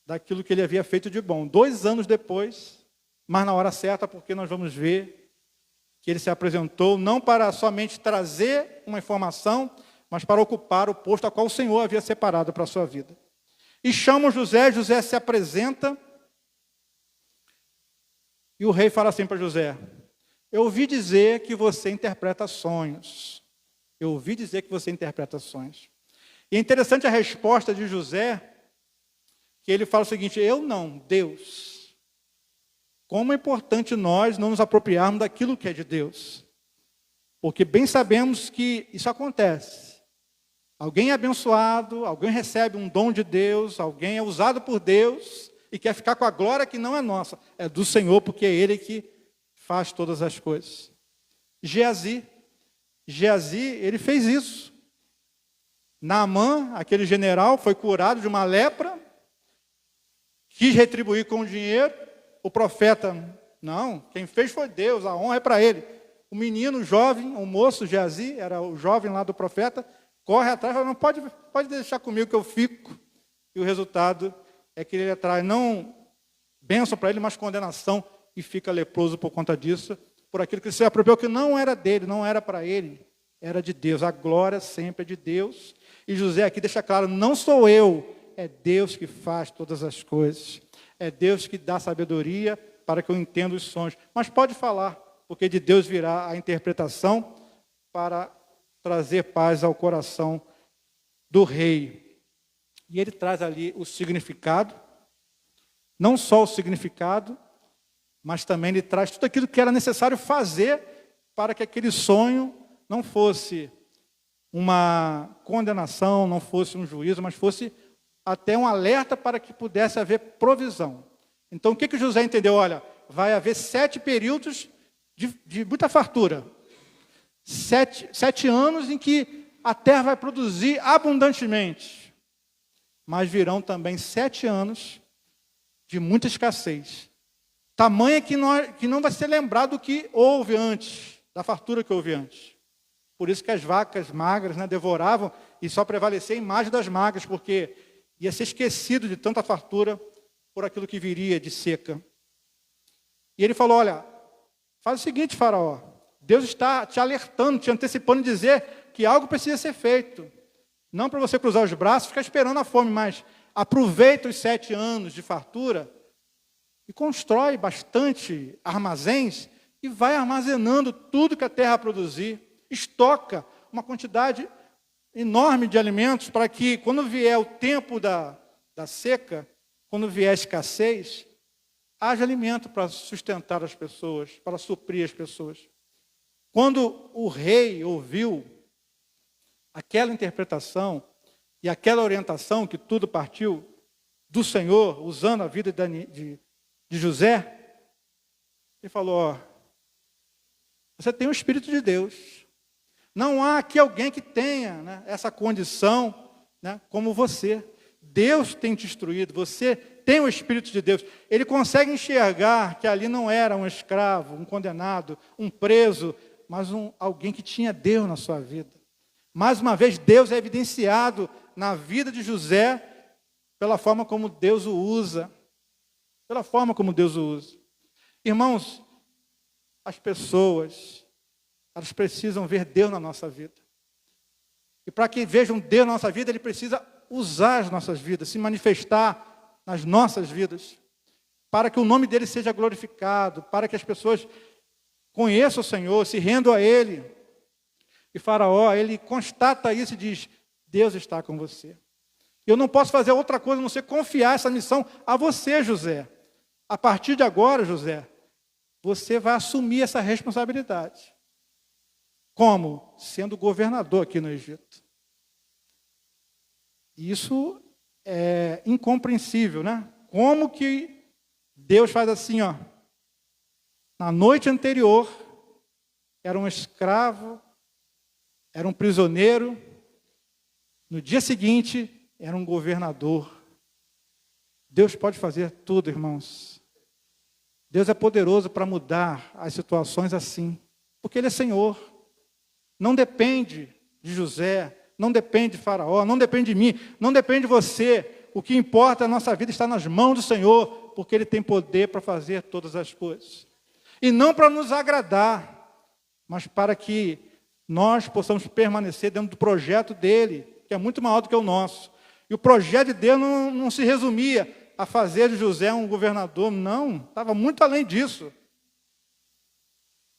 daquilo que ele havia feito de bom. 2 anos depois, mas na hora certa, porque nós vamos ver que ele se apresentou não para somente trazer uma informação, mas para ocupar o posto a qual o Senhor havia separado para a sua vida. E chamam José, José se apresenta, e o rei fala assim para José: eu ouvi dizer que você interpreta sonhos. Eu ouvi dizer que você interpreta sonhos. E é interessante a resposta de José, que ele fala o seguinte: eu não, Deus. Como é importante nós não nos apropriarmos daquilo que é de Deus. Porque bem sabemos que isso acontece. Alguém é abençoado, alguém recebe um dom de Deus, alguém é usado por Deus e quer ficar com a glória que não é nossa, é do Senhor, porque é Ele que faz todas as coisas. Geazi, ele fez isso. Naamã, aquele general, foi curado de uma lepra, quis retribuir com dinheiro. O profeta, não, quem fez foi Deus, a honra é para ele. O menino, o jovem, o moço, Geazi, era o jovem lá do profeta, corre atrás e fala: não, pode deixar comigo que eu fico. E o resultado é que ele traz não bênção para ele, mas condenação, e fica leproso por conta disso, por aquilo que ele se apropriou, que não era dele, não era para ele, era de Deus. A glória sempre é de Deus. E José aqui deixa claro: não sou eu, é Deus que faz todas as coisas. É Deus que dá sabedoria para que eu entenda os sonhos. Mas pode falar, porque de Deus virá a interpretação para trazer paz ao coração do rei. E ele traz ali o significado, não só o significado, mas também ele traz tudo aquilo que era necessário fazer para que aquele sonho não fosse uma condenação, não fosse um juízo, mas fosse até um alerta para que pudesse haver provisão. Então, o que José entendeu? Olha, vai haver 7 períodos de muita fartura. 7 anos em que a terra vai produzir abundantemente. Mas virão também 7 anos de muita escassez. Tamanha que não vai ser lembrado do que houve antes, da fartura que houve antes. Por isso que as vacas magras, né, devoravam, e só prevalecia a imagem das magras, porque ia ser esquecido de tanta fartura por aquilo que viria de seca. E ele falou, olha, faz o seguinte, Faraó, Deus está te alertando, te antecipando, dizer que algo precisa ser feito. Não para você cruzar os braços e ficar esperando a fome, mas aproveita os 7 anos de fartura e constrói bastante armazéns e vai armazenando tudo que a terra produzir. Estoca uma quantidade enorme de alimentos para que, quando vier o tempo da seca, quando vier a escassez, haja alimento para sustentar as pessoas, para suprir as pessoas. Quando o rei ouviu aquela interpretação e aquela orientação que tudo partiu do Senhor, usando a vida de José, ele falou, ó, você tem o Espírito de Deus. Não há aqui alguém que tenha, né, essa condição, né, como você. Deus tem te instruído, você tem o Espírito de Deus. Ele consegue enxergar que ali não era um escravo, um condenado, um preso, mas alguém que tinha Deus na sua vida. Mais uma vez, Deus é evidenciado na vida de José pela forma como Deus o usa. Pela forma como Deus o usa. Irmãos, as pessoas, elas precisam ver Deus na nossa vida. E para que vejam Deus na nossa vida, Ele precisa usar as nossas vidas, se manifestar nas nossas vidas, para que o nome dEle seja glorificado, para que as pessoas conheçam o Senhor, se rendam a Ele. E Faraó, ele constata isso e diz, Deus está com você. Eu não posso fazer outra coisa a não ser confiar essa missão a você, José. A partir de agora, José, você vai assumir essa responsabilidade. Como? Sendo governador aqui no Egito. Isso é incompreensível, né? Como que Deus faz assim, ó? Na noite anterior, era um escravo, era um prisioneiro. No dia seguinte, era um governador. Deus pode fazer tudo, irmãos. Deus é poderoso para mudar as situações assim, porque Ele é Senhor. Não depende de José, não depende de Faraó, não depende de mim, não depende de você. O que importa é a nossa vida está nas mãos do Senhor, porque Ele tem poder para fazer todas as coisas. E não para nos agradar, mas para que nós possamos permanecer dentro do projeto dEle, que é muito maior do que o nosso. E o projeto de Deus não se resumia a fazer de José um governador, não, estava muito além disso.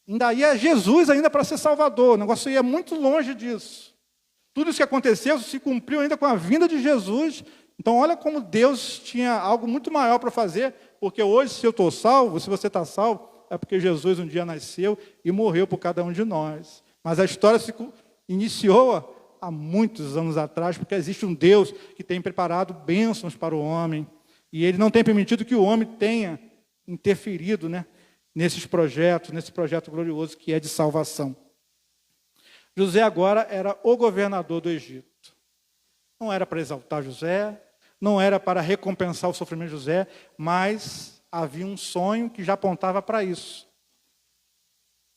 Ainda ia Jesus ainda para ser salvador, o negócio ia muito longe disso. Tudo isso que aconteceu se cumpriu ainda com a vinda de Jesus. Então olha como Deus tinha algo muito maior para fazer, porque hoje se eu estou salvo, se você está salvo, é porque Jesus um dia nasceu e morreu por cada um de nós. Mas a história se iniciou há muitos anos atrás, porque existe um Deus que tem preparado bênçãos para o homem, e Ele não tem permitido que o homem tenha interferido, né, nesses projetos, nesse projeto glorioso que é de salvação. José agora era o governador do Egito. Não era para exaltar José, não era para recompensar o sofrimento de José, mas havia um sonho que já apontava para isso.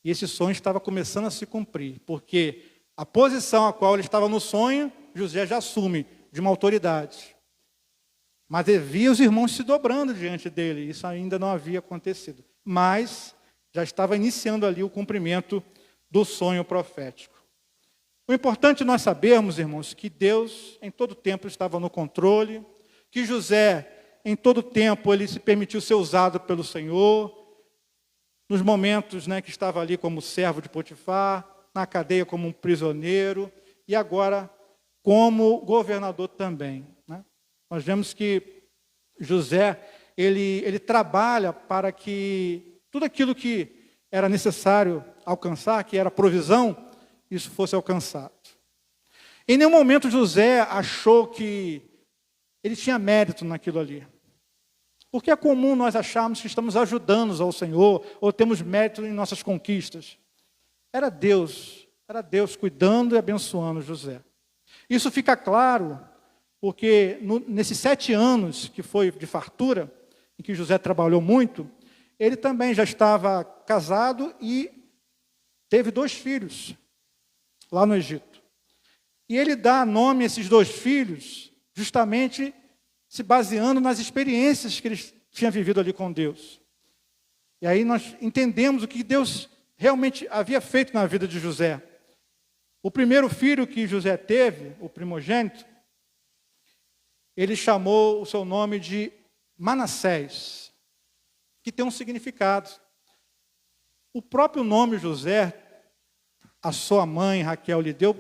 E esse sonho estava começando a se cumprir, porque a posição a qual ele estava no sonho, José já assume, de uma autoridade. Mas ele via os irmãos se dobrando diante dele, isso ainda não havia acontecido. Mas já estava iniciando ali o cumprimento do sonho profético. O importante nós sabermos, irmãos, que Deus em todo tempo estava no controle, que José em todo tempo ele se permitiu ser usado pelo Senhor, nos momentos, né, que estava ali como servo de Potifar, na cadeia como um prisioneiro, e agora como governador também, né? Nós vemos que José, ele trabalha para que tudo aquilo que era necessário alcançar, que era provisão, isso fosse alcançado. Em nenhum momento José achou que ele tinha mérito naquilo ali. Porque é comum nós acharmos que estamos ajudando ao Senhor, ou temos mérito em nossas conquistas. Era Deus Era Deus cuidando e abençoando José. Isso fica claro porque nesses 7 anos que foi de fartura, em que José trabalhou muito, ele também já estava casado e teve 2 filhos lá no Egito. E ele dá nome a esses 2 filhos justamente se baseando nas experiências que eles tinham vivido ali com Deus. E aí nós entendemos o que Deus realmente havia feito na vida de José. O primeiro filho que José teve, o primogênito, ele chamou o seu nome de Manassés, que tem um significado. O próprio nome José, a sua mãe Raquel lhe deu,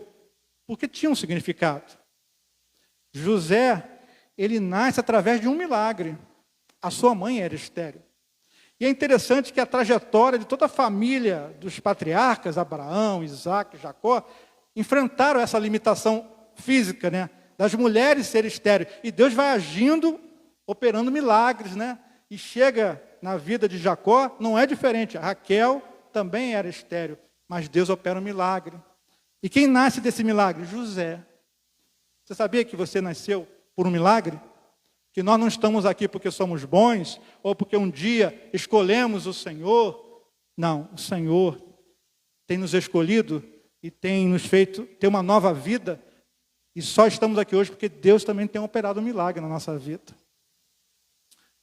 porque tinha um significado. José, ele nasce através de um milagre. A sua mãe era estéril. E é interessante que a trajetória de toda a família dos patriarcas, Abraão, Isaac, Jacó, enfrentaram essa limitação física, né? Das mulheres serem estéreis. E Deus vai agindo, operando milagres, né? E chega na vida de Jacó, não é diferente. A Raquel também era estéril, mas Deus opera um milagre. E quem nasce desse milagre? José. Você sabia que você nasceu por um milagre? Que nós não estamos aqui porque somos bons, ou porque um dia escolhemos o Senhor. Não, o Senhor tem nos escolhido e tem nos feito ter uma nova vida. E só estamos aqui hoje porque Deus também tem operado um milagre na nossa vida.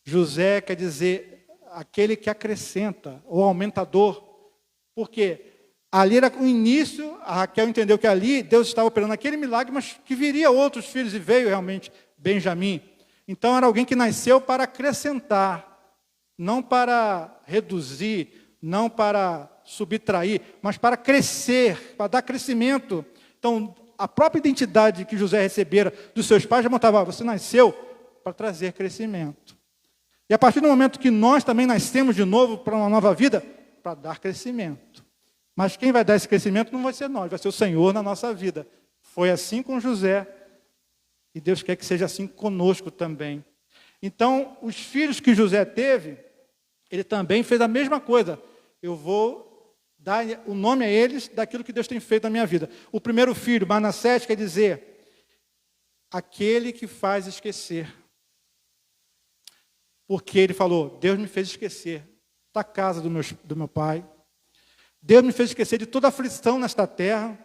José quer dizer aquele que acrescenta, ou aumentador. Porque ali era o início, a Raquel entendeu que ali Deus estava operando aquele milagre, mas que viria outros filhos, e veio realmente Benjamim. Então era alguém que nasceu para acrescentar, não para reduzir, não para subtrair, mas para crescer, para dar crescimento. Então, a própria identidade que José recebera dos seus pais já mostrava, você nasceu para trazer crescimento. E a partir do momento que nós também nascemos de novo para uma nova vida, para dar crescimento. Mas quem vai dar esse crescimento não vai ser nós, vai ser o Senhor na nossa vida. Foi assim com José, e Deus quer que seja assim conosco também. Então, os filhos que José teve, ele também fez a mesma coisa. Eu vou dar o nome a eles daquilo que Deus tem feito na minha vida. O primeiro filho, Manassés, quer dizer, aquele que faz esquecer. Porque ele falou, Deus me fez esquecer da casa do meu pai. Deus me fez esquecer de toda a aflição nesta terra.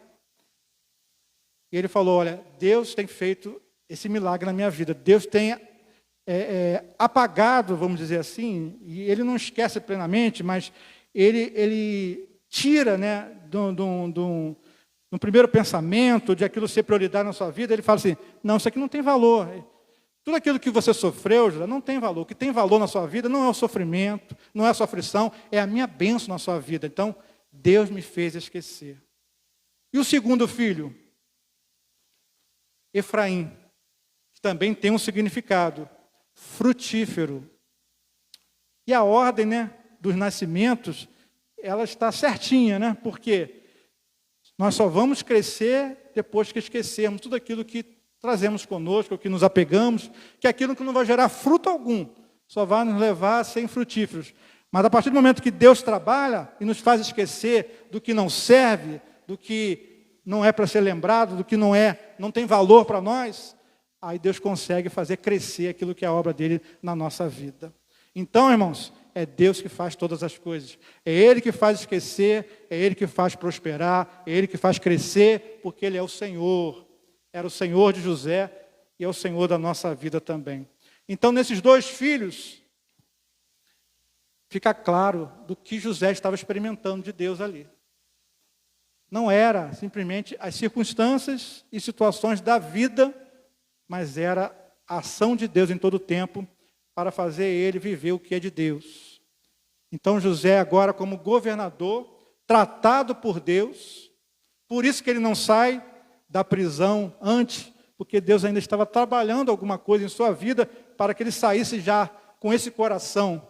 E ele falou, olha, Deus tem feito esse milagre na minha vida. Deus tem apagado, vamos dizer assim, e ele não esquece plenamente, mas ele tira, né, no primeiro pensamento, de aquilo ser prioridade na sua vida, ele fala assim, não, isso aqui não tem valor. Tudo aquilo que você sofreu, José, não tem valor. O que tem valor na sua vida não é o sofrimento, não é a sua aflição, é a minha bênção na sua vida. Então, Deus me fez esquecer. E o segundo filho? Efraim, que também tem um significado, frutífero. E a ordem, né, dos nascimentos, ela está certinha, né? Porque nós só vamos crescer depois que esquecermos tudo aquilo que trazemos conosco, que nos apegamos, que é aquilo que não vai gerar fruto algum, só vai nos levar a ser infrutíferos. Mas a partir do momento que Deus trabalha e nos faz esquecer do que não serve, do que não é para ser lembrado, do que não tem valor para nós, aí Deus consegue fazer crescer aquilo que é a obra dele na nossa vida. Então, irmãos, é Deus que faz todas as coisas. É Ele que faz esquecer, é Ele que faz prosperar, é Ele que faz crescer, porque Ele é o Senhor. Era o Senhor de José e é o Senhor da nossa vida também. Então, nesses 2 filhos, fica claro do que José estava experimentando de Deus ali. Não era simplesmente as circunstâncias e situações da vida, mas era a ação de Deus em todo o tempo para fazer ele viver o que é de Deus. Então, José agora como governador, tratado por Deus, por isso que ele não sai da prisão antes, porque Deus ainda estava trabalhando alguma coisa em sua vida para que ele saísse já com esse coração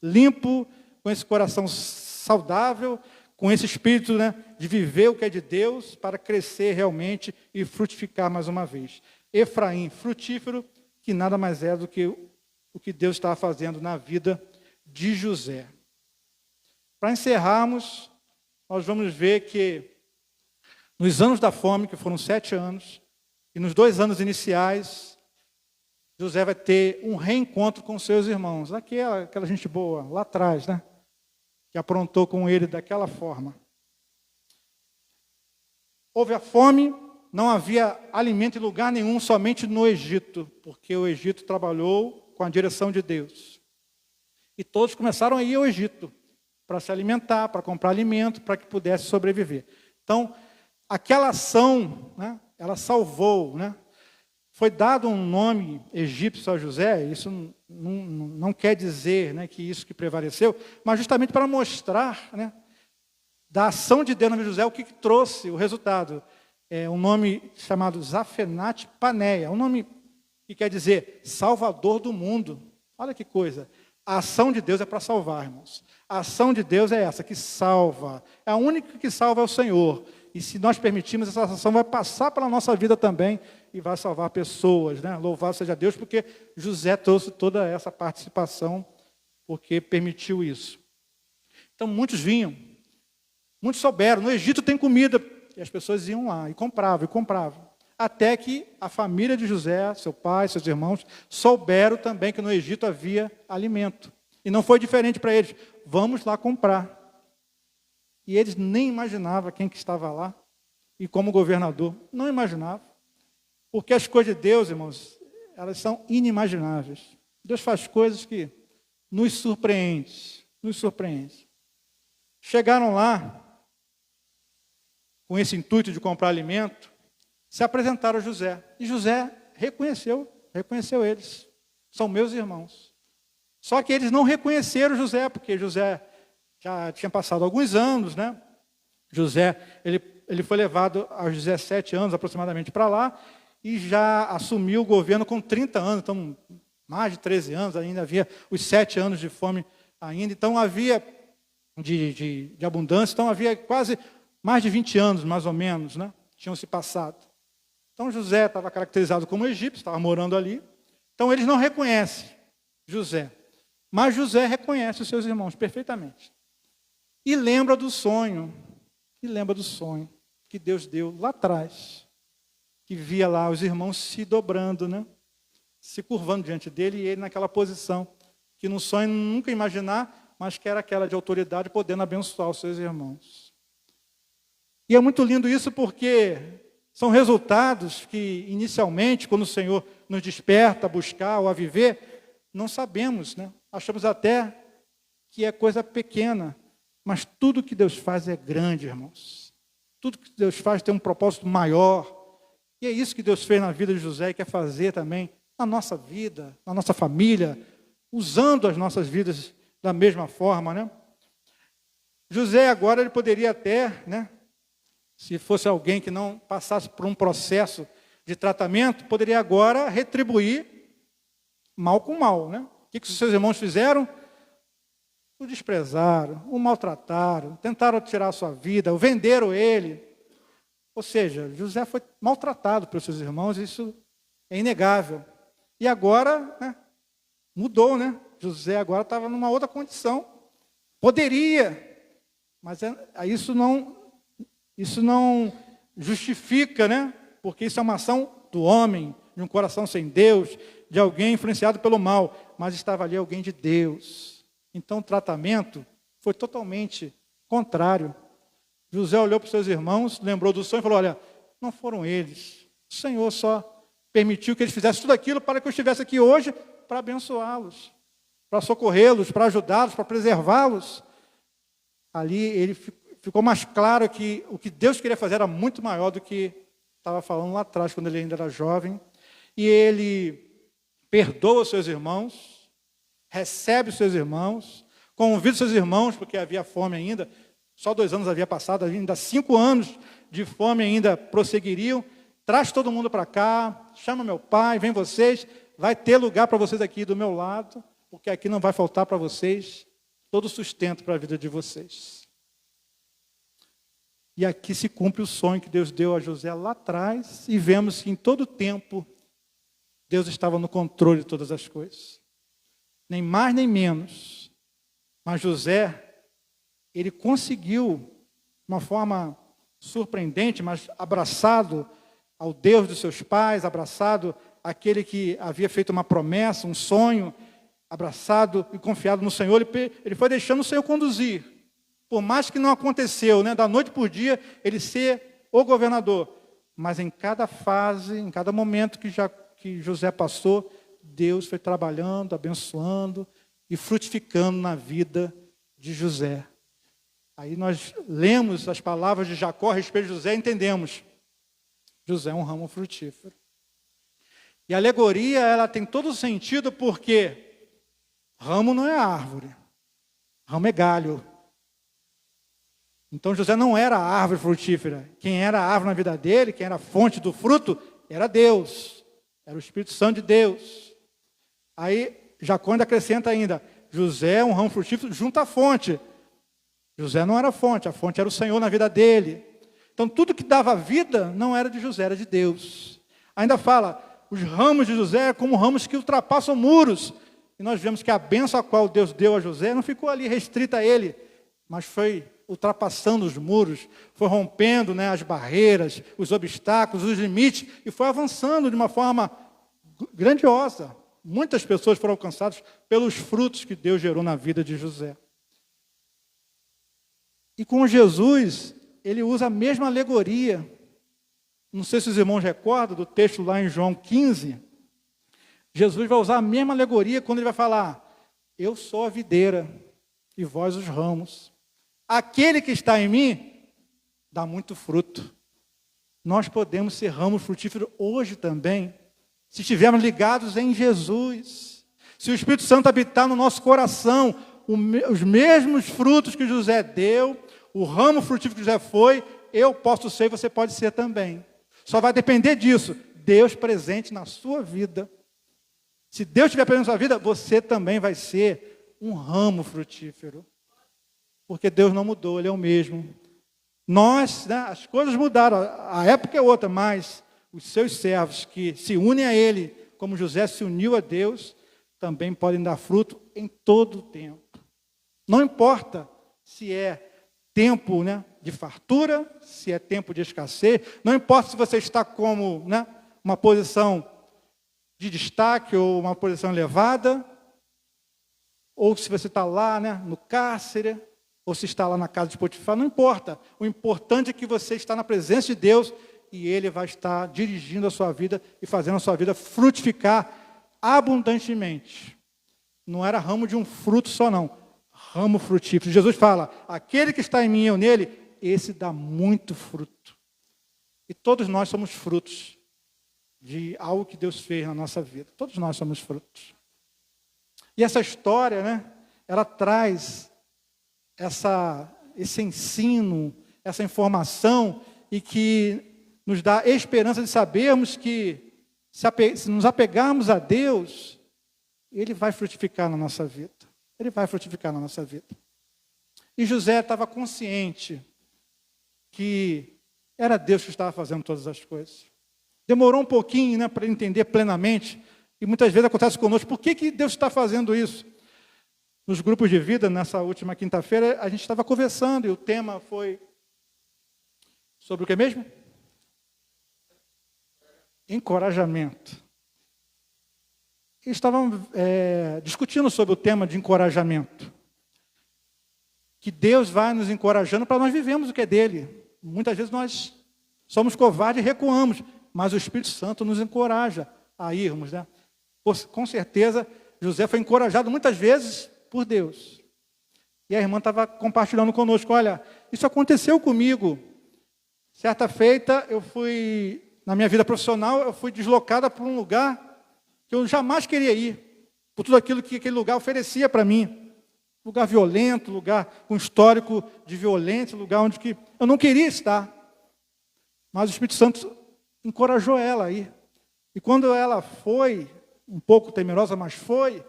limpo, com esse coração saudável, com esse espírito, né, de viver o que é de Deus, para crescer realmente e frutificar mais uma vez. Efraim, frutífero, que nada mais é do que o que Deus estava fazendo na vida de José. Para encerrarmos, nós vamos ver que Nos anos da fome, que foram 7 anos, e nos 2 anos iniciais, José vai ter um reencontro com seus irmãos. Aquela gente boa, lá atrás, né? Que aprontou com ele daquela forma. Houve a fome, não havia alimento em lugar nenhum, somente no Egito, porque o Egito trabalhou com a direção de Deus. E todos começaram a ir ao Egito para se alimentar, para comprar alimento, para que pudesse sobreviver. Então, aquela ação, né, ela salvou, né? Foi dado um nome egípcio a José, isso não quer dizer, né, que isso que prevaleceu, mas justamente para mostrar, né, da ação de Deus na vida de José, o que trouxe o resultado. É um nome chamado Zafenat Paneia, um nome que quer dizer Salvador do mundo. Olha que coisa. A ação de Deus é para salvar, irmãos. A ação de Deus é essa, que salva. A única que salva é o Senhor. E se nós permitirmos, essa ação vai passar pela nossa vida também e vai salvar pessoas, né? Louvado seja Deus, porque José trouxe toda essa participação, porque permitiu isso. Então, muitos vinham, muitos souberam. No Egito tem comida. E as pessoas iam lá e compravam. Até que a família de José, seu pai, seus irmãos, souberam também que no Egito havia alimento. E não foi diferente para eles. Vamos lá comprar. E eles nem imaginavam quem que estava lá. E como governador, não imaginavam. Porque as coisas de Deus, irmãos, elas são inimagináveis. Deus faz coisas que nos surpreende. Nos surpreende. Chegaram lá, com esse intuito de comprar alimento, se apresentaram a José. E José reconheceu eles. São meus irmãos. Só que eles não reconheceram José, porque José já tinha passado alguns anos, né? José, ele foi levado aos 17 anos aproximadamente para lá, e já assumiu o governo com 30 anos, então mais de 13 anos, ainda havia os 7 anos de fome ainda, então havia de abundância, então havia quase mais de 20 anos, mais ou menos, né? Tinham se passado. Então José estava caracterizado como egípcio, estava morando ali. Então eles não reconhecem José. Mas José reconhece os seus irmãos perfeitamente. E lembra do sonho. Que Deus deu lá atrás. Que via lá os irmãos se dobrando, né? Se curvando diante dele e ele naquela posição. Que no sonho nunca imaginar, mas que era aquela de autoridade, podendo abençoar os seus irmãos. E é muito lindo isso porque são resultados que, inicialmente, quando o Senhor nos desperta a buscar ou a viver, não sabemos, né? Achamos até que é coisa pequena, mas tudo que Deus faz é grande, irmãos. Tudo que Deus faz tem um propósito maior. E é isso que Deus fez na vida de José e quer fazer também na nossa vida, na nossa família, usando as nossas vidas da mesma forma, né? José agora ele poderia até, né? Se fosse alguém que não passasse por um processo de tratamento, poderia agora retribuir mal com mal, né? O que os seus irmãos fizeram? O desprezaram, o maltrataram, tentaram tirar a sua vida, o venderam ele. Ou seja, José foi maltratado pelos seus irmãos, isso é inegável. E agora, né, mudou, né? José agora estava numa outra condição. Poderia, mas isso não justifica, né? Porque isso é uma ação do homem, de um coração sem Deus, de alguém influenciado pelo mal, mas estava ali alguém de Deus. Então o tratamento foi totalmente contrário. José olhou para os seus irmãos, lembrou do sonho e falou: olha, não foram eles. O Senhor só permitiu que eles fizessem tudo aquilo para que eu estivesse aqui hoje para abençoá-los, para socorrê-los, para ajudá-los, para preservá-los. Ali ele ficou mais claro que o que Deus queria fazer era muito maior do que estava falando lá atrás, quando ele ainda era jovem. E ele perdoa os seus irmãos, recebe os seus irmãos, convida os seus irmãos, porque havia fome ainda, só 2 anos havia passado, ainda 5 anos de fome ainda prosseguiriam. Traz todo mundo para cá, chama meu pai, vem vocês, vai ter lugar para vocês aqui do meu lado, porque aqui não vai faltar para vocês todo o sustento para a vida de vocês. E aqui se cumpre o sonho que Deus deu a José lá atrás, e vemos que em todo o tempo Deus estava no controle de todas as coisas. Nem mais nem menos. Mas José, ele conseguiu, de uma forma surpreendente, mas abraçado ao Deus dos seus pais, abraçado àquele que havia feito uma promessa, um sonho, abraçado e confiado no Senhor, ele foi deixando o Senhor conduzir. Por mais que não aconteceu, né, da noite por dia, ele ser o governador. Mas em cada fase, em cada momento que José passou, Deus foi trabalhando, abençoando e frutificando na vida de José. Aí nós lemos as palavras de Jacó a respeito de José e entendemos. José é um ramo frutífero. E a alegoria, ela tem todo o sentido porque ramo não é árvore, ramo é galho. Então José não era a árvore frutífera. Quem era a árvore na vida dele, quem era a fonte do fruto, era Deus. Era o Espírito Santo de Deus. Aí Jacó ainda acrescenta ainda, José é um ramo frutífero junto à fonte. José não era a fonte era o Senhor na vida dele. Então tudo que dava vida não era de José, era de Deus. Ainda fala, os ramos de José é como ramos que ultrapassam muros. E nós vemos que a bênção a qual Deus deu a José não ficou ali restrita a ele, mas foi ultrapassando os muros, foi rompendo, né, as barreiras, os obstáculos, os limites, e foi avançando de uma forma grandiosa. Muitas pessoas foram alcançadas pelos frutos que Deus gerou na vida de José. E com Jesus, ele usa a mesma alegoria. Não sei se os irmãos recordam do texto lá em João 15. Jesus vai usar a mesma alegoria quando ele vai falar, eu sou a videira e vós os ramos. Aquele que está em mim dá muito fruto. Nós podemos ser ramos frutíferos hoje também, se estivermos ligados em Jesus. Se o Espírito Santo habitar no nosso coração, os mesmos frutos que José deu, o ramo frutífero que José foi, eu posso ser e você pode ser também. Só vai depender disso, Deus presente na sua vida. Se Deus estiver presente na sua vida, você também vai ser um ramo frutífero. Porque Deus não mudou, Ele é o mesmo. Nós, né, as coisas mudaram, a época é outra, mas os seus servos que se unem a Ele, como José se uniu a Deus, também podem dar fruto em todo o tempo. Não importa se é tempo, né, de fartura, se é tempo de escassez, não importa se você está como, né, uma posição de destaque ou uma posição elevada, ou se você está lá, né, no cárcere, ou se está lá na casa de Potifar, não importa. O importante é que você está na presença de Deus e Ele vai estar dirigindo a sua vida e fazendo a sua vida frutificar abundantemente. Não era ramo de um fruto só não, ramo frutífero. Jesus fala, aquele que está em mim e eu nele, esse dá muito fruto. E todos nós somos frutos de algo que Deus fez na nossa vida. Todos nós somos frutos. E essa história, né, ela traz esse ensino, essa informação, e que nos dá esperança de sabermos que, se nos apegarmos a Deus, Ele vai frutificar na nossa vida. Ele vai frutificar na nossa vida. E José estava consciente que era Deus que estava fazendo todas as coisas. Demorou um pouquinho, né, para ele entender plenamente, e muitas vezes acontece conosco, por que Deus está fazendo isso? Nos grupos de vida, nessa última quinta-feira, a gente estava conversando e o tema foi sobre o que mesmo? Encorajamento. E estavam discutindo sobre o tema de encorajamento. Que Deus vai nos encorajando para nós vivermos o que é dele. Muitas vezes nós somos covardes e recuamos, mas o Espírito Santo nos encoraja a irmos, né? Com certeza, José foi encorajado muitas vezes por Deus. E a irmã estava compartilhando conosco, olha, isso aconteceu comigo. Certa feita, na minha vida profissional, eu fui deslocada para um lugar que eu jamais queria ir, por tudo aquilo que aquele lugar oferecia para mim. Lugar violento, lugar com histórico de violência, lugar onde eu não queria estar. Mas o Espírito Santo encorajou ela a ir. E quando ela foi, um pouco temerosa, mas foi,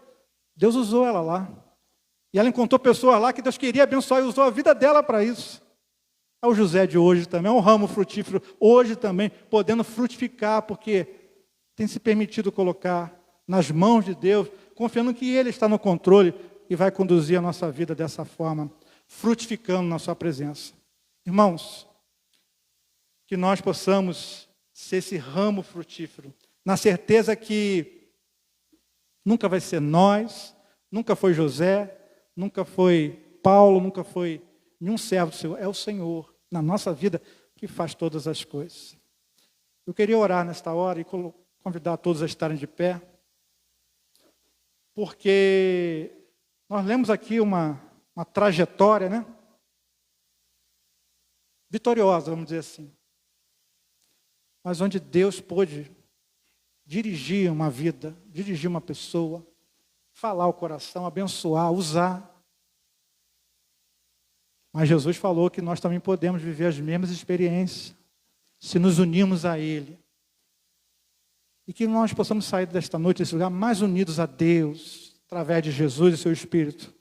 Deus usou ela lá. E ela encontrou pessoas lá que Deus queria abençoar e usou a vida dela para isso. É o José de hoje também, é um ramo frutífero, hoje também, podendo frutificar, porque tem se permitido colocar nas mãos de Deus, confiando que Ele está no controle e vai conduzir a nossa vida dessa forma, frutificando na sua presença. Irmãos, que nós possamos ser esse ramo frutífero, na certeza que nunca vai ser nós, nunca foi José, nunca foi Paulo, nunca foi nenhum servo do Senhor, é o Senhor, na nossa vida, que faz todas as coisas. Eu queria orar nesta hora e convidar todos a estarem de pé, porque nós lemos aqui uma trajetória, né? Vitoriosa, vamos dizer assim. Mas onde Deus pôde dirigir uma vida, dirigir uma pessoa, falar o coração, abençoar, usar. Mas Jesus falou que nós também podemos viver as mesmas experiências, se nos unirmos a Ele. E que nós possamos sair desta noite, desse lugar, mais unidos a Deus, através de Jesus e seu Espírito.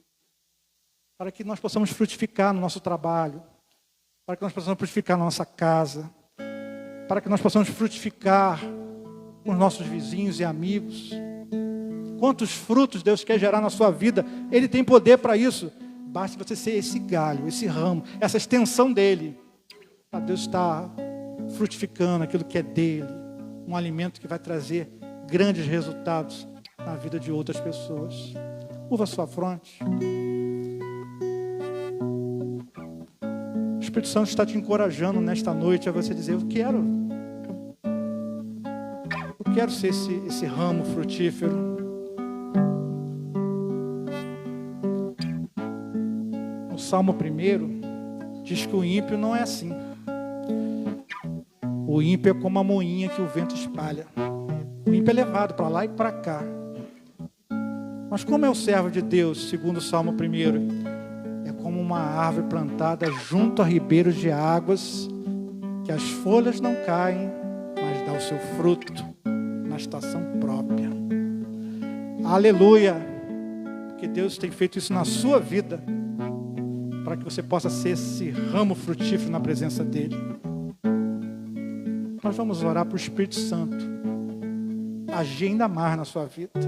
Para que nós possamos frutificar no nosso trabalho, para que nós possamos frutificar na nossa casa, para que nós possamos frutificar com os nossos vizinhos e amigos. Quantos frutos Deus quer gerar na sua vida, Ele tem poder para isso. Basta você ser esse galho, esse ramo, essa extensão dEle, para Deus estar frutificando aquilo que é dEle, um alimento que vai trazer grandes resultados na vida de outras pessoas. Curva a sua fronte. O Espírito Santo está te encorajando nesta noite a você dizer: eu quero ser esse ramo frutífero. O Salmo 1 diz que o ímpio não é assim. O ímpio é como a moinha que o vento espalha. O ímpio é levado para lá e para cá. Mas como é o servo de Deus, segundo o Salmo 1? É como uma árvore plantada junto a ribeiros de águas, que as folhas não caem, mas dá o seu fruto na estação própria. Aleluia! Porque Deus tem feito isso na sua vida, para que você possa ser esse ramo frutífero na presença dEle. Nós vamos orar para o Espírito Santo agir ainda mais na sua vida,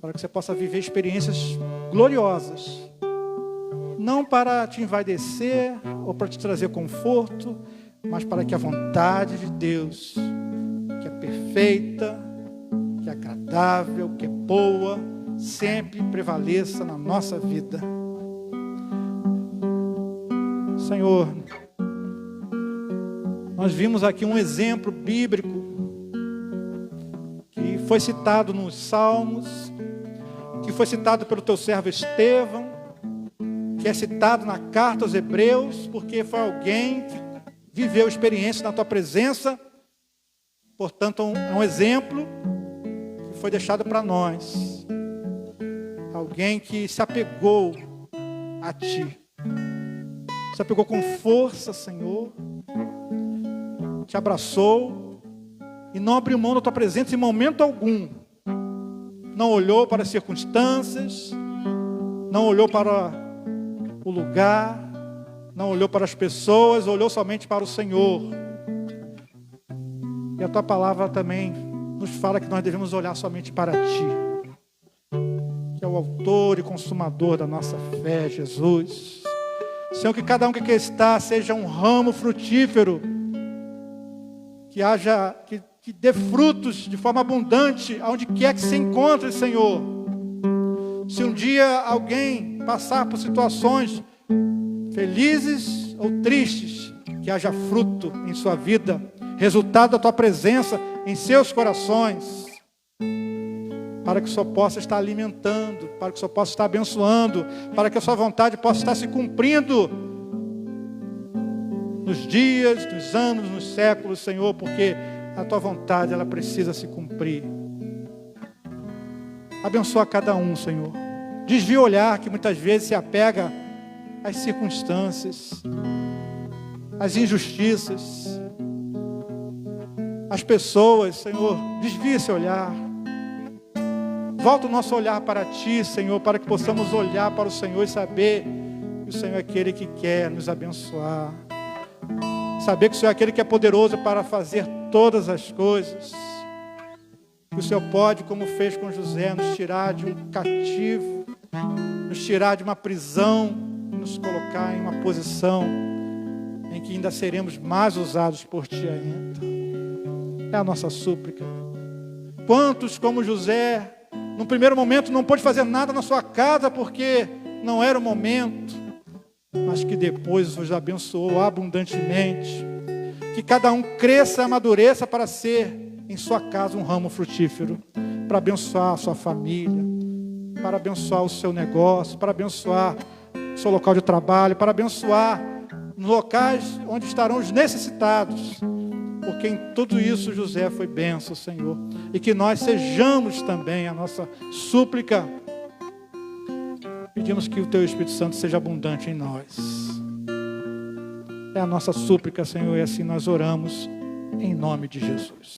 para que você possa viver experiências gloriosas, não para te envaidecer ou para te trazer conforto, mas para que a vontade de Deus, que é perfeita, que é agradável, que é boa, sempre prevaleça na nossa vida. Senhor, nós vimos aqui um exemplo bíblico que foi citado nos Salmos, que foi citado pelo teu servo Estevão, que é citado na carta aos Hebreus, porque foi alguém que viveu experiência na tua presença. Portanto, é um exemplo que foi deixado para nós. Alguém que se apegou a ti. Se apegou com força, Senhor. Te abraçou e não abriu mão da tua presença em momento algum. Não olhou para as circunstâncias, não olhou para o lugar, não olhou para as pessoas, olhou somente para o Senhor. E a tua palavra também nos fala que nós devemos olhar somente para ti, que é o autor e consumador da nossa fé, Jesus. Senhor, que cada um que aqui está seja um ramo frutífero, que dê frutos de forma abundante, aonde quer que se encontre, Senhor. Se um dia alguém passar por situações felizes ou tristes, que haja fruto em sua vida, resultado da tua presença em seus corações, para que o Senhor possa estar alimentando, para que o Senhor possa estar abençoando, para que a sua vontade possa estar se cumprindo nos dias, nos anos, nos séculos, Senhor, porque a tua vontade, ela precisa se cumprir. Abençoa cada um, Senhor. Desvia o olhar que muitas vezes se apega às circunstâncias, às injustiças, às pessoas, Senhor. Desvia esse olhar. Volta o nosso olhar para ti, Senhor, para que possamos olhar para o Senhor e saber que o Senhor é aquele que quer nos abençoar. Saber que o Senhor é aquele que é poderoso para fazer todas as coisas. Que o Senhor pode, como fez com José, nos tirar de um cativo, nos tirar de uma prisão, nos colocar em uma posição em que ainda seremos mais usados por Ti ainda. É a nossa súplica. Quantos, como José, no primeiro momento não pôde fazer nada na sua casa porque não era o momento, mas que depois os abençoou abundantemente. Que cada um cresça e amadureça para ser em sua casa um ramo frutífero, para abençoar a sua família, para abençoar o seu negócio, para abençoar o seu local de trabalho, para abençoar nos locais onde estarão os necessitados, porque em tudo isso José foi bênção, Senhor, e que nós sejamos também a nossa súplica. Pedimos que o Teu Espírito Santo seja abundante em nós. É a nossa súplica, Senhor, e assim nós oramos em nome de Jesus.